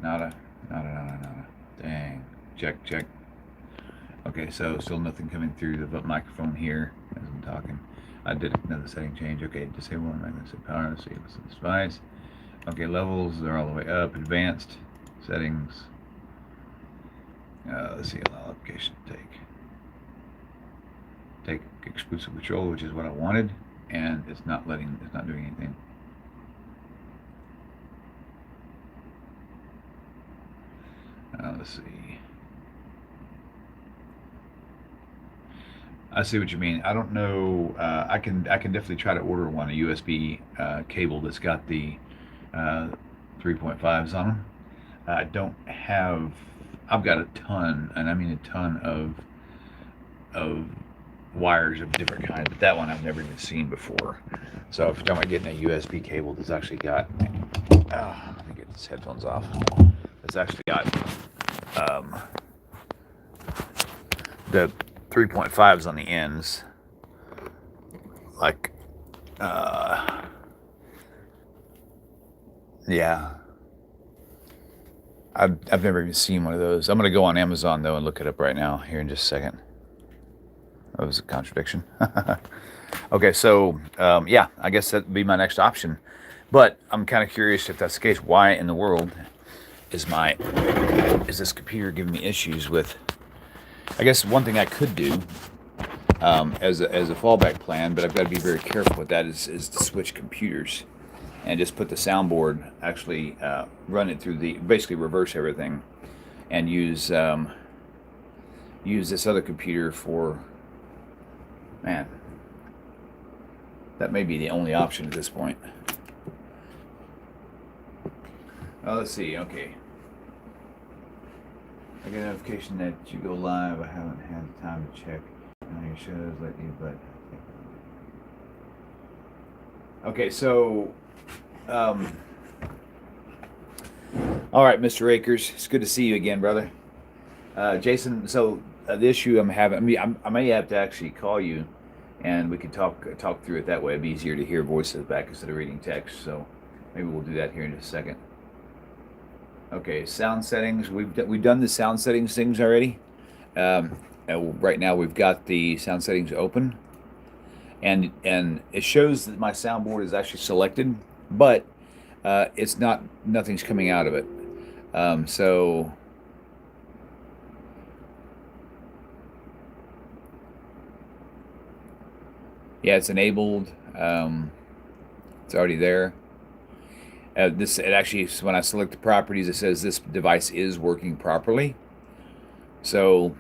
Nada. Dang. Check. Okay, so still nothing coming through the microphone here as I'm talking. I did another setting change. Okay, disable and magnetic power. Let's see, listen to this device. Okay, levels, they're all the way up. Advanced settings. Let's see, allow application to take exclusive control, which is what I wanted, and it's not doing anything. Let's see. I see what you mean. I don't know. I can definitely try to order one, a USB cable that's got the 3.5s on them. I don't have. I've got a ton, and I mean a ton of wires of different kinds, but that one I've never even seen before. So if you're talking about getting a USB cable that's actually got, let me get these headphones off. It's actually got the 3.5s on the ends, like, yeah. I've never even seen one of those. I'm gonna go on Amazon though and look it up right now here in just a second. That was a contradiction. Okay, so yeah, I guess that'd be my next option. But I'm kind of curious if that's the case. Why in the world is this computer giving me issues with? I guess one thing I could do as a fallback plan, but I've got to be very careful with that, is to switch computers and just put the soundboard, actually run it through basically reverse everything, and use this other computer for. Man, that may be the only option at this point. Let's see. Okay. I get a notification that you go live. I haven't had time to check your shows lately, but okay. So, all right, Mr. Akers, it's good to see you again, brother. Jason, so the issue I'm having, I may have to actually call you, and we could talk through it that way. It'd be easier to hear voices back instead of reading text. So maybe we'll do that here in just a second. Okay, sound settings. We've done the sound settings things already. Right now we've got the sound settings open, and it shows that my soundboard is actually selected, but it's not. Nothing's coming out of it. So. Yeah, it's enabled. It's already there. It actually, when I select the properties, it says this device is working properly. So,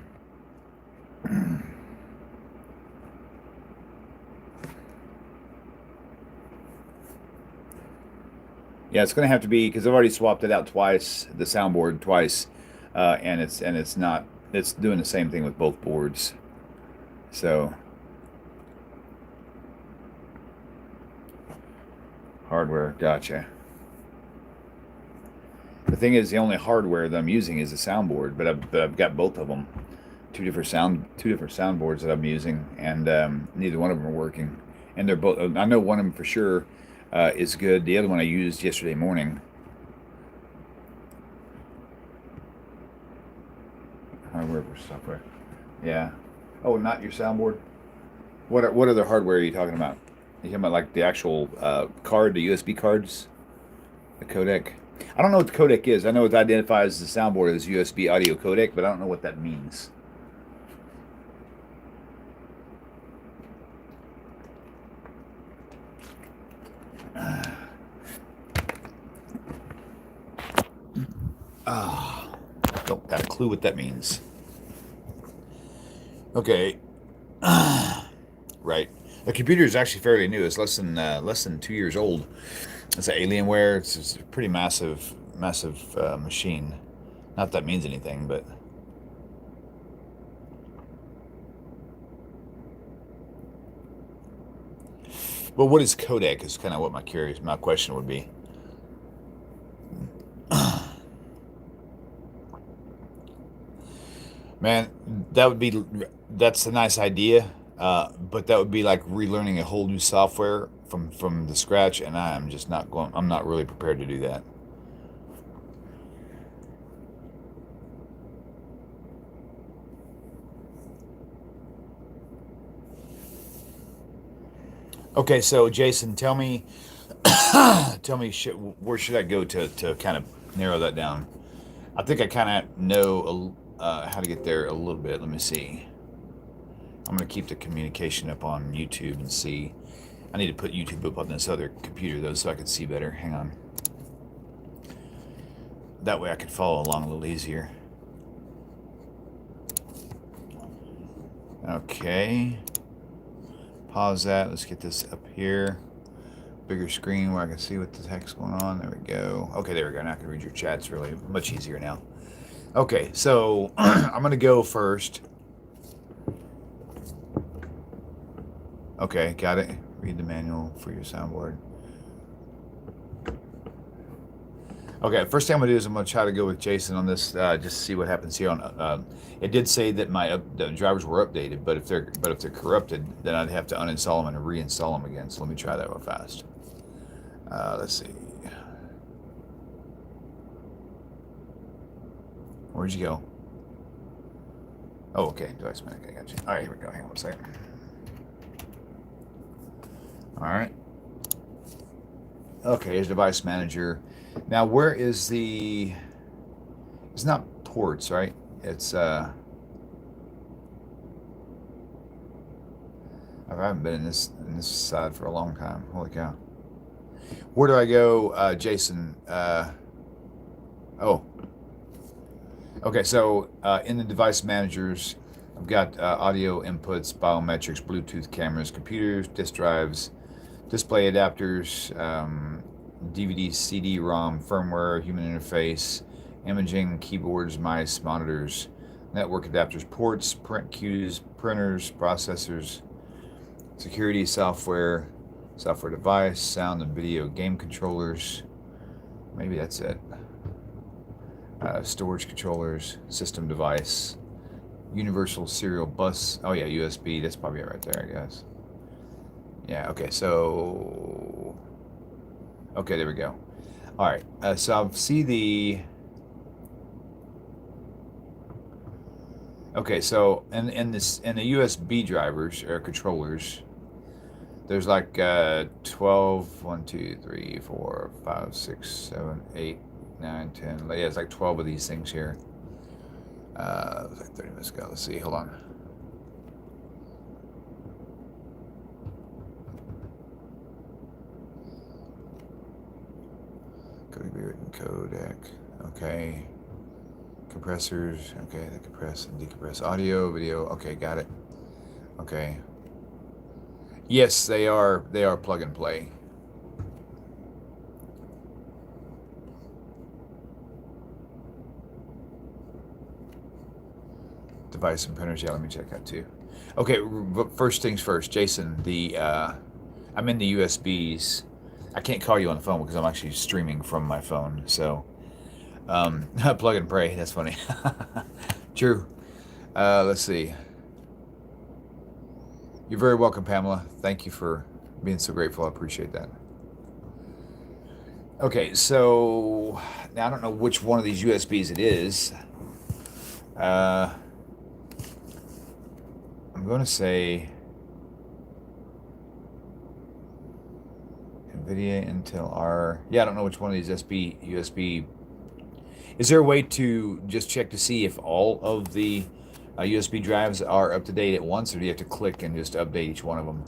yeah, it's going to have to be, because I've already swapped it out twice, the soundboard twice, and it's doing the same thing with both boards. So. Hardware, gotcha. The thing is, the only hardware that I'm using is a soundboard, but I've got both of them, two different soundboards that I'm using, and neither one of them are working. And they're both. I know one of them for sure is good. The other one I used yesterday morning. Hardware versus software. Yeah. Oh, not your soundboard. What other hardware are you talking about? You talking about like the actual card, the USB cards, the codec? I don't know what the codec is. I know it identifies the soundboard as USB audio codec, but I don't know what that means. Don't got a clue what that means. Okay. Right. The computer is actually fairly new. It's less than 2 years old. It's an Alienware. It's a pretty massive machine. Not that means anything, but what is codec is kind of what my question would be. Man, that's a nice idea, but that would be like relearning a whole new software from the scratch, and I'm not really prepared to do that. Okay, so Jason, tell me, where should I go to kind of narrow that down? I think I kind of know how to get there a little bit. Let me see. I'm going to keep the communication up on YouTube and see. I need to put YouTube up on this other computer, though, so I can see better. Hang on. That way I can follow along a little easier. Okay. Pause that. Let's get this up here. Bigger screen where I can see what the heck's going on. There we go. Okay, there we go. Now I can read your chats really much easier now. Okay, so I'm going to go first. Okay, got it. Read the manual for your soundboard. Okay, first thing I'm going to do is I'm going to try to go with Jason on this, just to see what happens here. It did say that the drivers were updated, but if they're corrupted, then I'd have to uninstall them and reinstall them again. So let me try that real fast. Let's see. Where'd you go? Oh, okay. Device manager. I got you. All right, here we go. Hang on a second. All right. Okay, here's device manager. Now, where is the? It's not ports, right? It's I haven't been in this side for a long time. Holy cow! Where do I go, Jason? Oh. Okay, so in the device managers, I've got audio inputs, biometrics, Bluetooth cameras, computers, disk drives, display adapters, DVD, CD-ROM, firmware, human interface, imaging, keyboards, mice, monitors, network adapters, ports, print queues, printers, processors, security software, software device, sound and video, game controllers. Maybe that's it. Storage controllers, system device, universal serial bus. Oh yeah, USB. That's probably it right there, I guess. Yeah. Okay. So. Okay, there we go. All right. So I'll see the. Okay, so in the USB drivers or controllers, there's like 12, 1, 2, 3, 4, 5, 6, 7, 8, 9, 10. Yeah, it's like 12 of these things here. It was like 30 minutes ago. Let's see. Hold on. Could be written codec. Okay. Compressors. Okay, they compress and decompress audio, video. Okay, got it. Okay. Yes, they are plug and play. Device and printers. Yeah, let me check that too. Okay, first things first, Jason. I'm in the USBs. I can't call you on the phone because I'm actually streaming from my phone. So, plug and pray. That's funny. True. Let's see. You're very welcome, Pamela. Thank you for being so grateful. I appreciate that. Okay, so now I don't know which one of these USBs it is. I'm going to say NVIDIA, Intel, R. Yeah, I don't know which one of these USB. Is there a way to just check to see if all of the USB drives are up to date at once, or do you have to click and just update each one of them?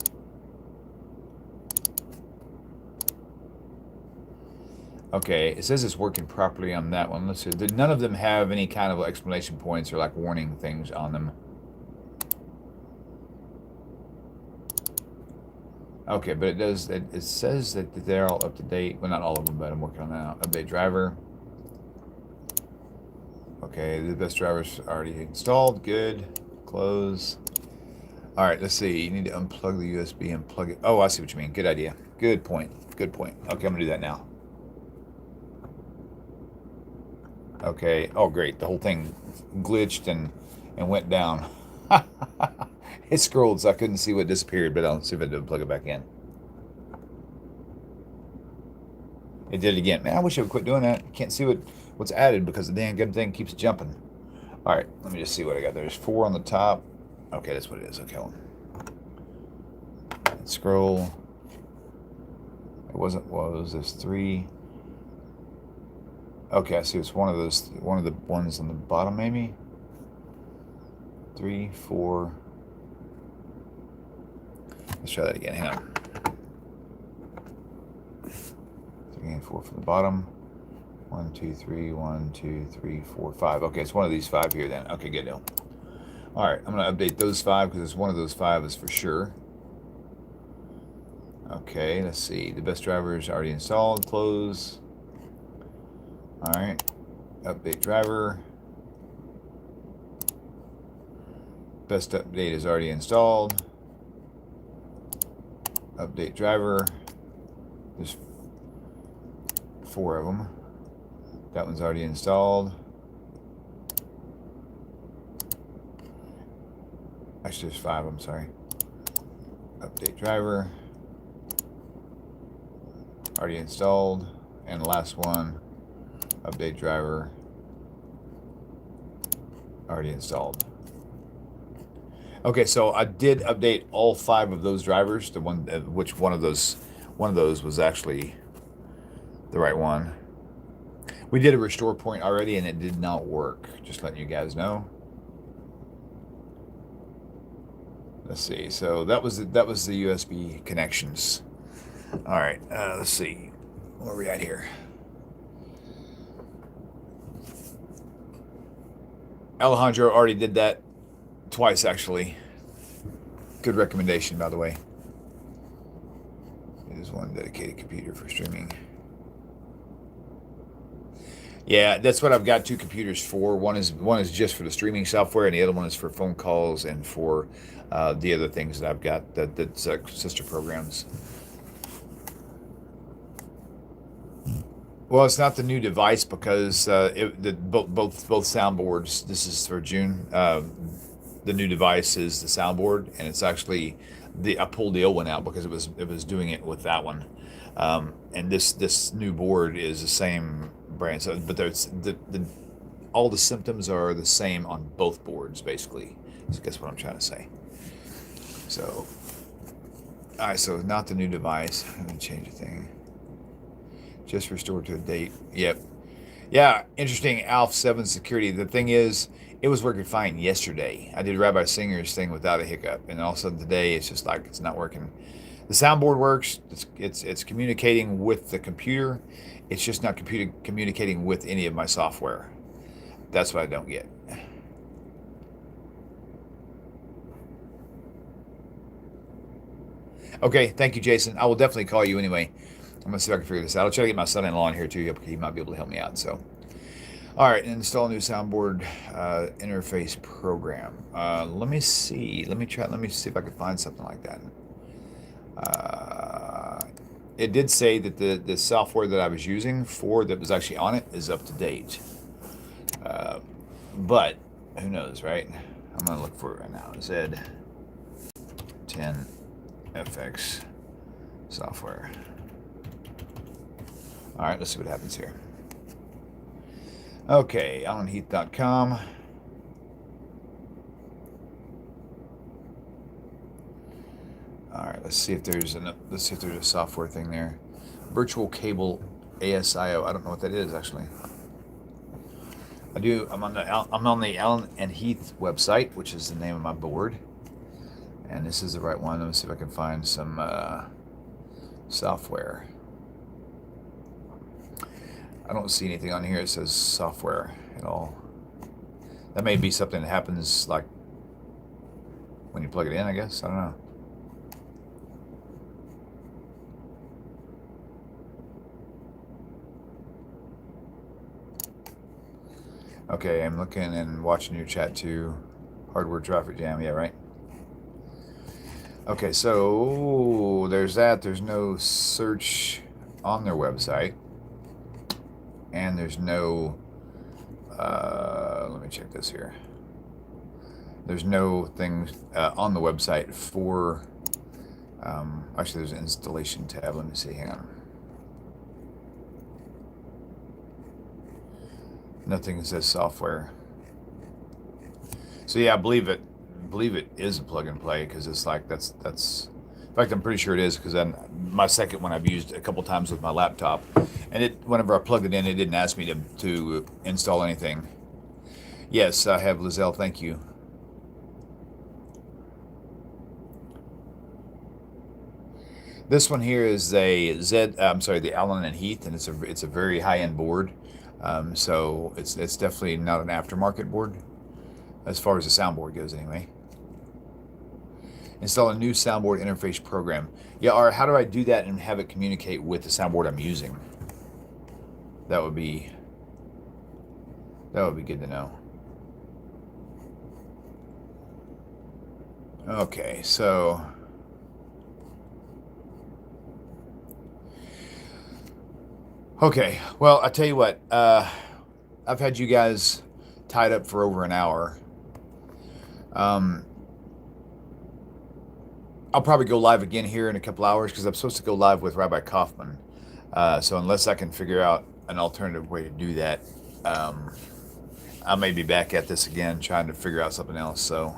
Okay, it says it's working properly on that one. Let's see. None of them have any kind of exclamation points or like warning things on them. Okay, but it does. It says that they're all up to date. Well, not all of them, but I'm working on that now. Update driver. Okay, the best driver's already installed. Good. Close. All right, let's see. You need to unplug the USB and plug it. Oh, I see what you mean. Good idea. Good point. Good point. Okay, I'm gonna do that now. Okay. Oh, great. The whole thing glitched and went down. It scrolled, so I couldn't see what disappeared, but I'll see if I did plug it back in. It did it again. Man, I wish I would quit doing that. Can't see what's added because the damn good thing keeps jumping. All right, let me just see what I got. There's 4 on the top. Okay, that's what it is. Okay. Scroll. It wasn't. What was this? 3. Okay, I see. It's one of the ones on the bottom, maybe. 3, 4. Let's try that again. Hang on. 3 and 4 from the bottom. 1, 2, 3. 1, 2, 3, 4, 5. Okay, it's one of these 5 here then. Okay, good deal. All right, I'm gonna update those 5 because it's one of those 5 is for sure. Okay, let's see. The best driver is already installed. Close. All right, update driver. Best update is already installed. Update driver. There's 4 of them. That one's already installed. Actually, there's 5. I'm sorry. Update driver. Already installed. And the last one, update driver. Already installed. Okay, so I did update all 5 of those drivers. The one, which one of those was actually the right one. We did a restore point already, and it did not work. Just letting you guys know. Let's see. So that was the USB connections. All right. Let's see. Where are we at here? Alejandro already did that twice, actually. Good recommendation, by the way. It is one dedicated computer for streaming. Yeah, that's what I've got 2 computers for. One is just for the streaming software, and the other one is for phone calls and for the other things that I've got that's sister programs. Well, it's not the new device because both soundboards. This is for June. The new device is the soundboard, and it's actually I pulled the old one out because it was doing it with that one. And this new board is the same brand. So, but there's all the symptoms are the same on both boards, basically. So guess what I'm trying to say. So, all right. So not the new device. I'm gonna change the thing. Just restored to a date. Yep. Yeah. Interesting. Alf 7 security. The thing is, it was working fine yesterday. I did Rabbi Singer's thing without a hiccup, and all of a sudden today it's just like it's not working. The soundboard works. It's communicating with the computer. It's just not communicating with any of my software. That's what I don't get. Okay, thank you, Jason. I will definitely call you anyway. I'm gonna see if I can figure this out. I'll try to get my son-in-law in here too. He might be able to help me out. So, all right, install new soundboard interface program. Let me see. Let me see if I can find something like that. it did say that the software that I was using for that was actually on it is up to date. But who knows, right? I'm gonna look for it right now. Z10FX software. All right, let's see what happens here. Okay, AlanHeath.com. All right, let's see if there's a software thing there. Virtual cable ASIO. I don't know what that is actually. I'm on the Allen and Heath website, which is the name of my board, and this is the right one. Let me see if I can find some software. I don't see anything on here that says software at all. That may be something that happens like when you plug it in, I guess. I don't know. Okay, I'm looking and watching your chat too. Hardware traffic jam, yeah, right? Okay, so there's that. There's no search on their website. And there's no, let me check this here. There's no things on the website for, actually there's an installation tab. Let me see, hang on. Nothing says software. So yeah, I believe it is a plug and play because it's like that's in fact I'm pretty sure it is because then my second one I've used a couple times with my laptop, and whenever I plugged it in, it didn't ask me to install anything. Yes, I have, Lizelle, thank you. This one here is the Allen and Heath, and it's a very high-end board. So it's definitely not an aftermarket board as far as the soundboard goes anyway. Install a new soundboard interface program. Yeah, or how do I do that and have it communicate with the soundboard I'm using? That would be good to know. Okay, so okay, well, I tell you what, I've had you guys tied up for over an hour. I'll probably go live again here in a couple hours because I'm supposed to go live with Rabbi Kaufman. So unless I can figure out an alternative way to do that, I may be back at this again trying to figure out something else. So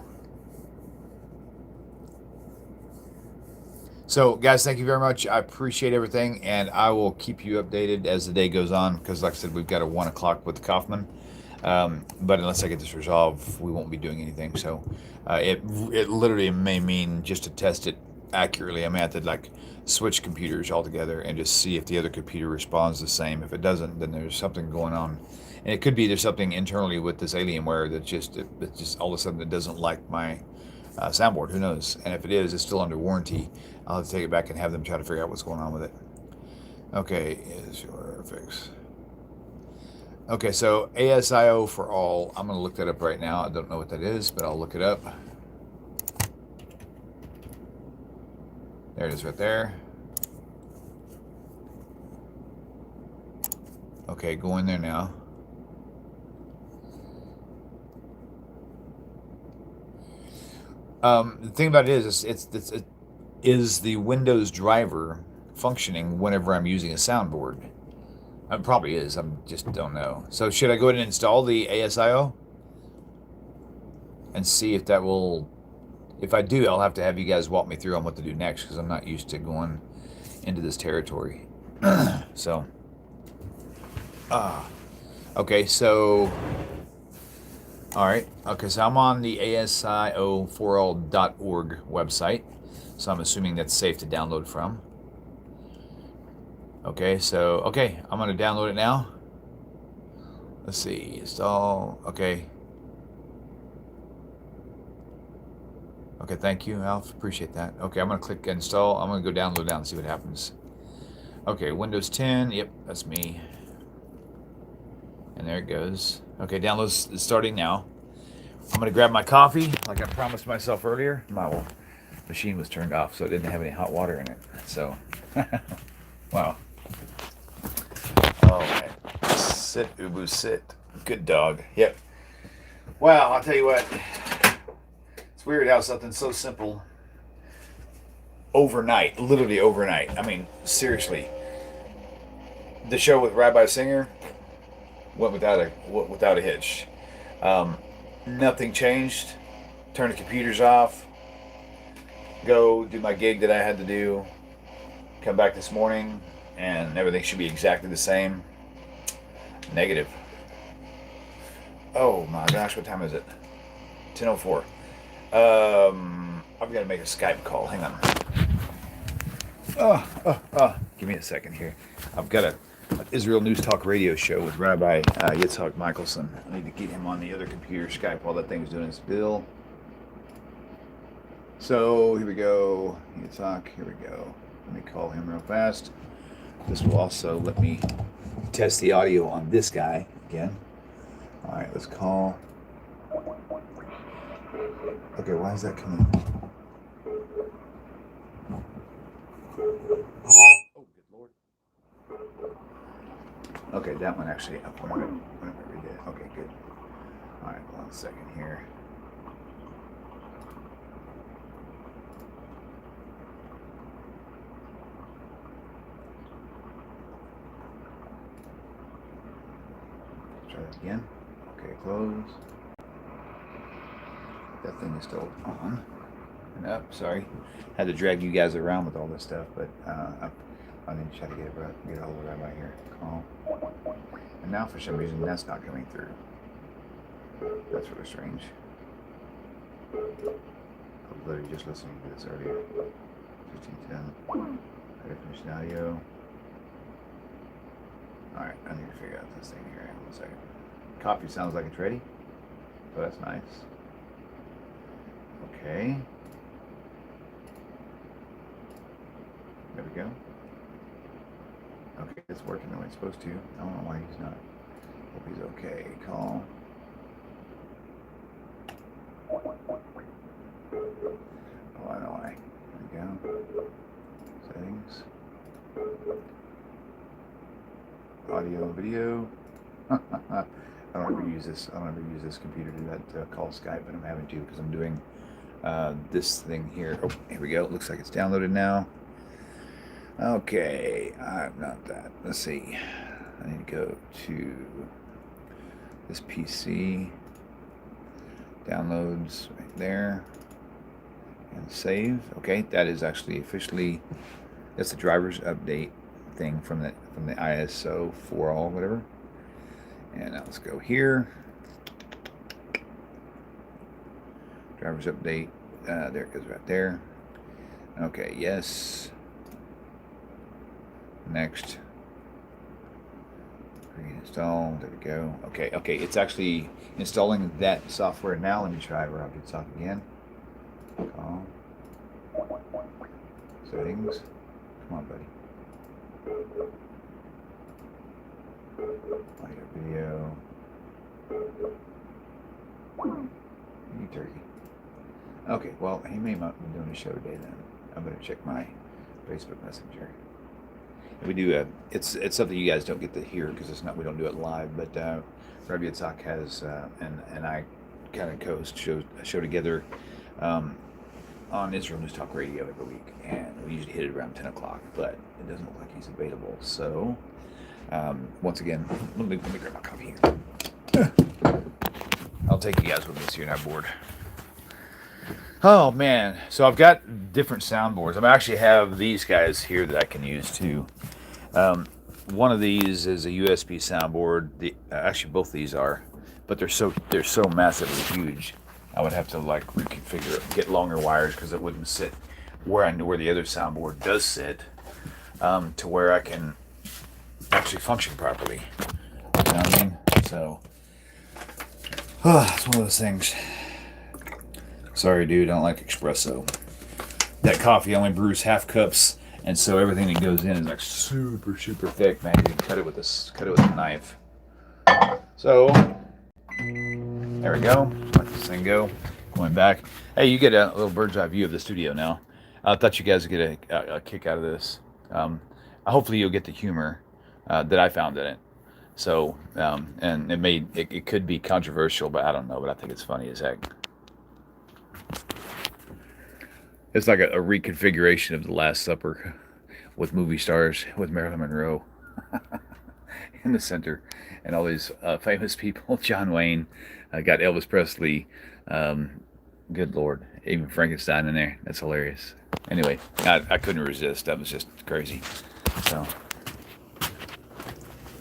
guys, thank you very much. I appreciate everything, and I will keep you updated as the day goes on because, like I said, we've got a 1 o'clock with Kaufman. But unless I get this resolved, we won't be doing anything. So it literally may mean just to test it accurately, I may have to like switch computers altogether and just see if the other computer responds the same. If it doesn't, then there's something going on, and it could be there's something internally with this Alienware that just all of a sudden it doesn't like my soundboard. Who knows? And if it is, it's still under warranty. I'll have to take it back and have them try to figure out what's going on with it. Okay, is your fix. Okay, so ASIO for all. I'm going to look that up right now. I don't know what that is, but I'll look it up. There it is right there. Okay, go in there now. The thing about it is the Windows driver functioning whenever I'm using a soundboard? It probably is. I just don't know. So should I go ahead and install the ASIO and see if that will? If I do, I'll have to have you guys walk me through on what to do next because I'm not used to going into this territory. So, okay. So, all right. Okay. So I'm on the ASIO4all.org website. So I'm assuming that's safe to download from. Okay, so, okay, I'm going to download it now. Let's see, install, okay. Okay, thank you, Alf, appreciate that. Okay, I'm going to click install. I'm going to go download now and see what happens. Okay, Windows 10, yep, that's me. And there it goes. Okay, download's starting now. I'm going to grab my coffee, like I promised myself earlier. My machine was turned off, so it didn't have any hot water in it. So, Wow. All right. Sit, Ubu, sit. Good dog. Yep. Wow, I'll tell you what. It's weird how something so simple overnight, literally overnight. I mean, seriously. The show with Rabbi Singer went without a hitch. Um, Nothing changed. Turn the computers off. Go do my gig that I had to do. Come back this morning, and everything should be exactly the same. Negative. Oh my gosh, what time is it? 10:04. I've got to make a Skype call. Hang on. Give me a second here. I've got an Israel News Talk radio show with Rabbi Yitzhak Michelson. I need to get him on the other computer, Skype, while that thing's doing its bill. So here we go. Yitzhak, here we go. Let me call him real fast. This will also let me test the audio on this guy again. All right, let's call. Okay, why is that coming? Oh, good Lord. Okay, that one actually. Whenever we did. Okay, good. All right, 1 second here. Try that again. Okay, close. That thing is still on. Nope, sorry. Had to drag you guys around with all this stuff, but I need to try to get a hold of that right here. Call. And now for some reason that's not coming through. That's really strange. I was literally just listening to this earlier. 1510. High definition audio. Alright, I need to figure out this thing here. Hang on 1 second. Coffee sounds like it's ready. So that's nice. Okay. There we go. Okay, it's working the way it's supposed to. I don't know why he's not. Hope he's okay. Call. Oh, I know why. There we go. Settings. Audio and video. I don't ever use this. I don't ever use this computer to do that call Skype, but I'm having to because I'm doing this thing here. Oh, here we go. It looks like it's downloaded now. Okay, not that. Let's see. I need to go to this PC. Downloads right there. And save. Okay, that is actually officially. That's the driver's update thing from the ISO 4 all whatever. And now let's go here. Driver's update. There it goes right there. Okay, yes. Next. Reinstall. There we go. Okay, it's actually installing that software now. Let me try Rocket Talk again. Call. Settings. Come on, buddy. Audio, video. You turkey. Okay, well, he may not be doing a show today then. I'm going to check my Facebook Messenger. We do it's something you guys don't get to hear because it's not, we don't do it live, but Rabbi Yitzhak has and I kind of co-host a show together on Israel News Talk Radio every week, and we usually hit it around 10 o'clock, but it doesn't look like he's available. So once again, let me grab my coffee here. I'll take you guys with me so you're not bored. Oh man, so I've got different soundboards. I actually have these guys here that I can use too. One of these is a USB soundboard. Actually, both these are, but they're so massively huge. I would have to like reconfigure it, get longer wires because it wouldn't sit where the other soundboard does sit, to where I can actually function properly. You know what I mean? So, it's one of those things. Sorry, dude, I don't like espresso. That coffee only brews half cups, and so everything that goes in is like super thick, man. You can cut it with a knife. So there we go. Let this thing go. Going back. Hey, you get a little bird's eye view of the studio now. I thought you guys would get a kick out of this. hopefully you'll get the humor that I found in it. So, and it could be controversial, but I don't know. But I think it's funny as heck. It's like a reconfiguration of The Last Supper with movie stars, with Marilyn Monroe in the center, and all these famous people. John Wayne, got Elvis Presley. Good Lord, even Frankenstein in there. That's hilarious. Anyway, I couldn't resist. That was just crazy. So,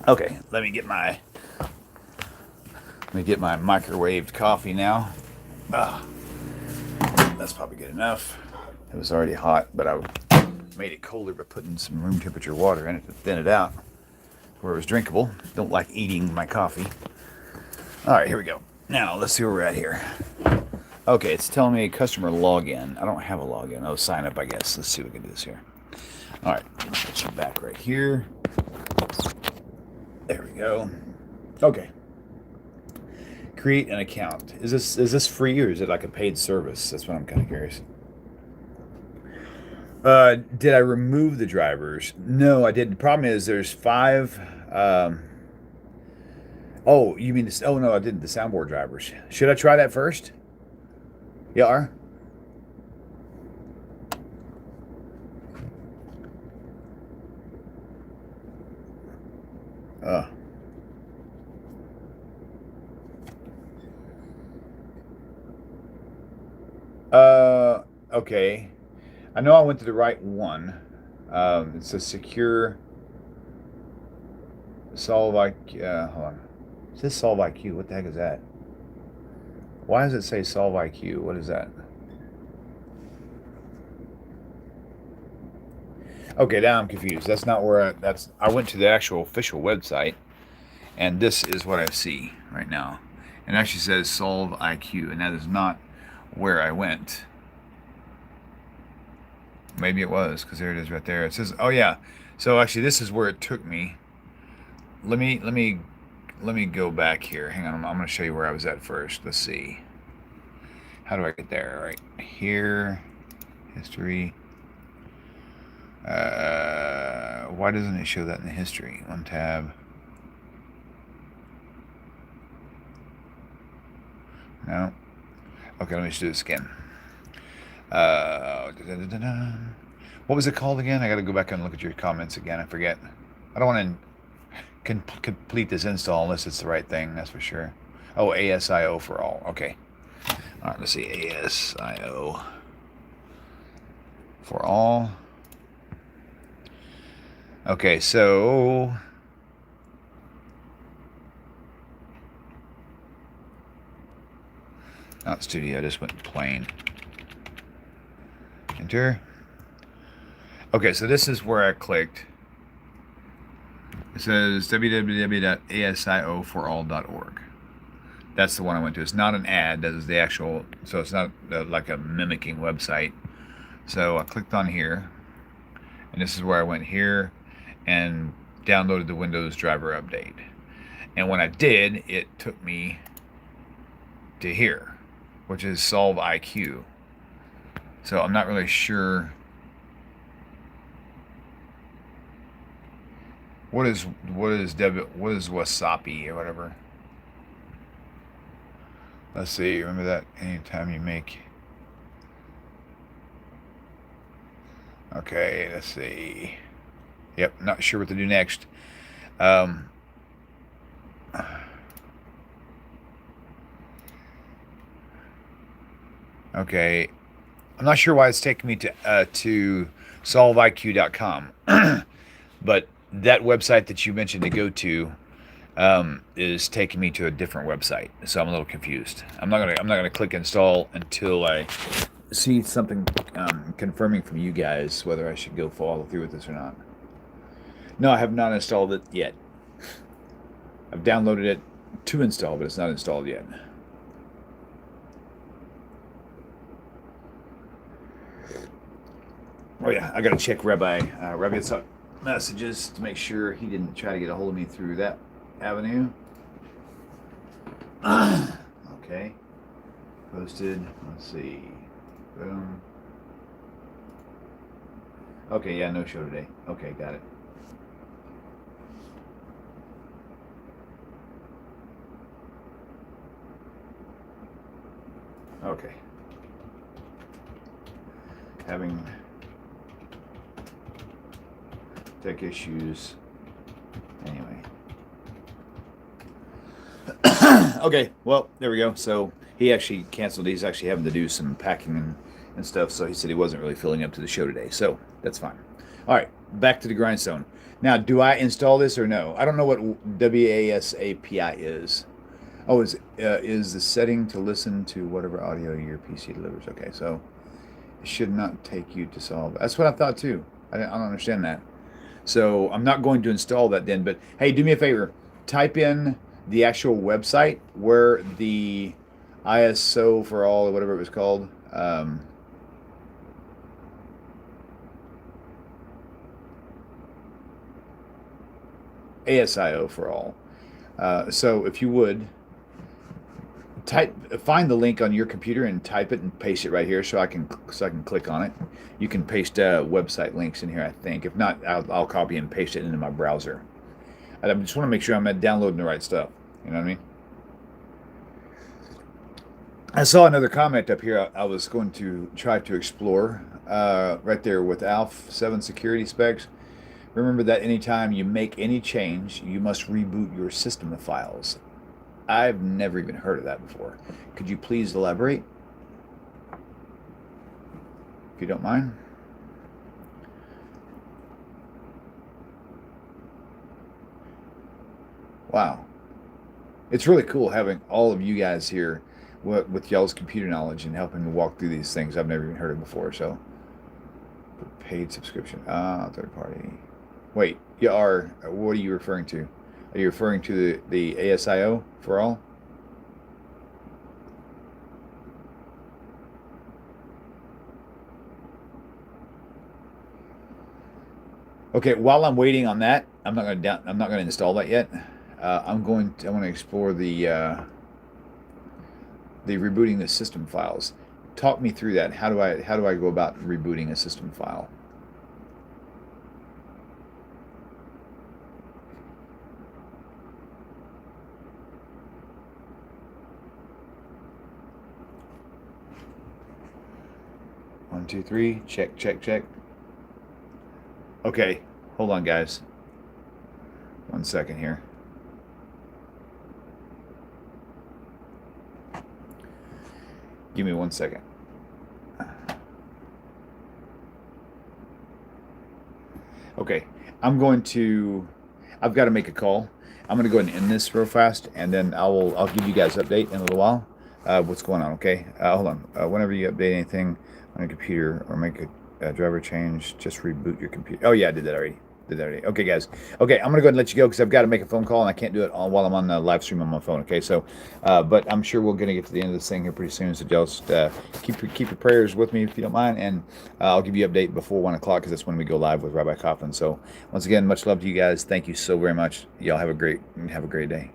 okay, let me get my microwaved coffee now. That's probably good enough. It was already hot, but I made it colder by putting some room temperature water in it to thin it out where it was drinkable. Don't like eating my coffee. All right, here we go. Now, let's see where we're at here. Okay, it's telling me customer login. I don't have a login. Oh, sign up, I guess. Let's see if we can do this here. All right, put you back right here. There we go. Okay. Create an account. Is this free or is it like a paid service? That's what I'm kind of curious. Did I remove the drivers? No, I didn't. The problem is there's 5. Oh, you mean this? Oh no, I didn't. The soundboard drivers. Should I try that first? Yeah. Are? Okay. I know I went to the right one. It's a secure Solve IQ. Hold on. It says Solve IQ. What the heck is that? Why does it say Solve IQ? What is that? Okay, now I'm confused. That's not where I went to the actual official website, and this is what I see right now. It actually says Solve IQ, and that is not where I went. Maybe it was, because there it is right there. It says, oh yeah. So actually, this is where it took me. Let me go back here. Hang on, I'm going to show you where I was at first. Let's see. How do I get there? Right here, history. Why doesn't it show that in the history? One tab. No. Okay, let me just do this again. What was it called again? I got to go back and look at your comments again. I forget. I don't want to complete this install unless it's the right thing. That's for sure. Oh, ASIO for all. Okay. All right. Let's see. ASIO for all. Okay. So. Not studio. I just went plain. Enter. Okay, so this is where I clicked. It says www.asioforall.org. That's the one I went to. It's not an ad. That is the actual. So it's not like a mimicking website. So I clicked on here, and this is where I went here and downloaded the Windows driver update. And when I did, it took me to here, which is Solve IQ. So I'm not really sure what is Wasapi or whatever. Let's see. Remember that anytime you make. Okay, let's see. Yep, not sure what to do next. Okay. I'm not sure why it's taking me to solveiq.com, but that website that you mentioned to go to is taking me to a different website, so I'm a little confused. I'm not gonna click install until I see something confirming from you guys whether I should go follow through with this or not. No, I have not installed it yet. I've downloaded it to install, but it's not installed yet. Oh yeah, I gotta check Rabbi's messages to make sure he didn't try to get a hold of me through that avenue. Okay, posted. Let's see. Boom. Okay, yeah, no show today. Okay, got it. Okay. Having tech issues. Anyway. Okay, well, there we go. So he actually canceled. He's actually having to do some packing and stuff. So he said he wasn't really filling up to the show today. So that's fine. All right, back to the grindstone. Now, do I install this or no? I don't know what WASAPI is. Oh, is the setting to listen to whatever audio your PC delivers. Okay, so it should not take you to solve. That's what I thought too. I don't understand that. So I'm not going to install that then. But hey, do me a favor. Type in the actual website where the ISO for all or whatever it was called. ASIO for all. So if you would find the link on your computer and type it and paste it right here so I can click on it. You can paste website links in here, I think. If not, I'll copy and paste it into my browser. I just want to make sure I'm downloading the right stuff. You know what I mean? I saw another comment up here I was going to try to explore right there with ALF 7 security specs. Remember that anytime you make any change, you must reboot your system of files. I've never even heard of that before. Could you please elaborate? If you don't mind. Wow. It's really cool having all of you guys here with y'all's computer knowledge and helping me walk through these things I've never even heard of before. So, paid subscription. Third party. Wait, you are. What are you referring to? Are you referring to the ASIO for all? Okay, while I'm waiting on that, I'm not going to install that yet. I want to explore the rebooting the system files. Talk me through that. How do I go about rebooting a system file? One, two, three. Check, check, check. Okay, hold on, guys. 1 second here. Give me 1 second. Okay, I've got to make a call. I'm going to go ahead and end this real fast, and then I'll give you guys an update in a little while. What's going on, okay? Hold on. Whenever you update anything on a computer or make a driver change, just reboot your computer. Oh, yeah, I did that already. Okay, guys. Okay, I'm going to go ahead and let you go because I've got to make a phone call, and I can't do it while I'm on the live stream on my phone, okay? So, but I'm sure we're going to get to the end of this thing here pretty soon, so just keep your prayers with me if you don't mind, and I'll give you an update before 1 o'clock because that's when we go live with Rabbi Coughlin. So, once again, much love to you guys. Thank you so very much. Y'all have a great day.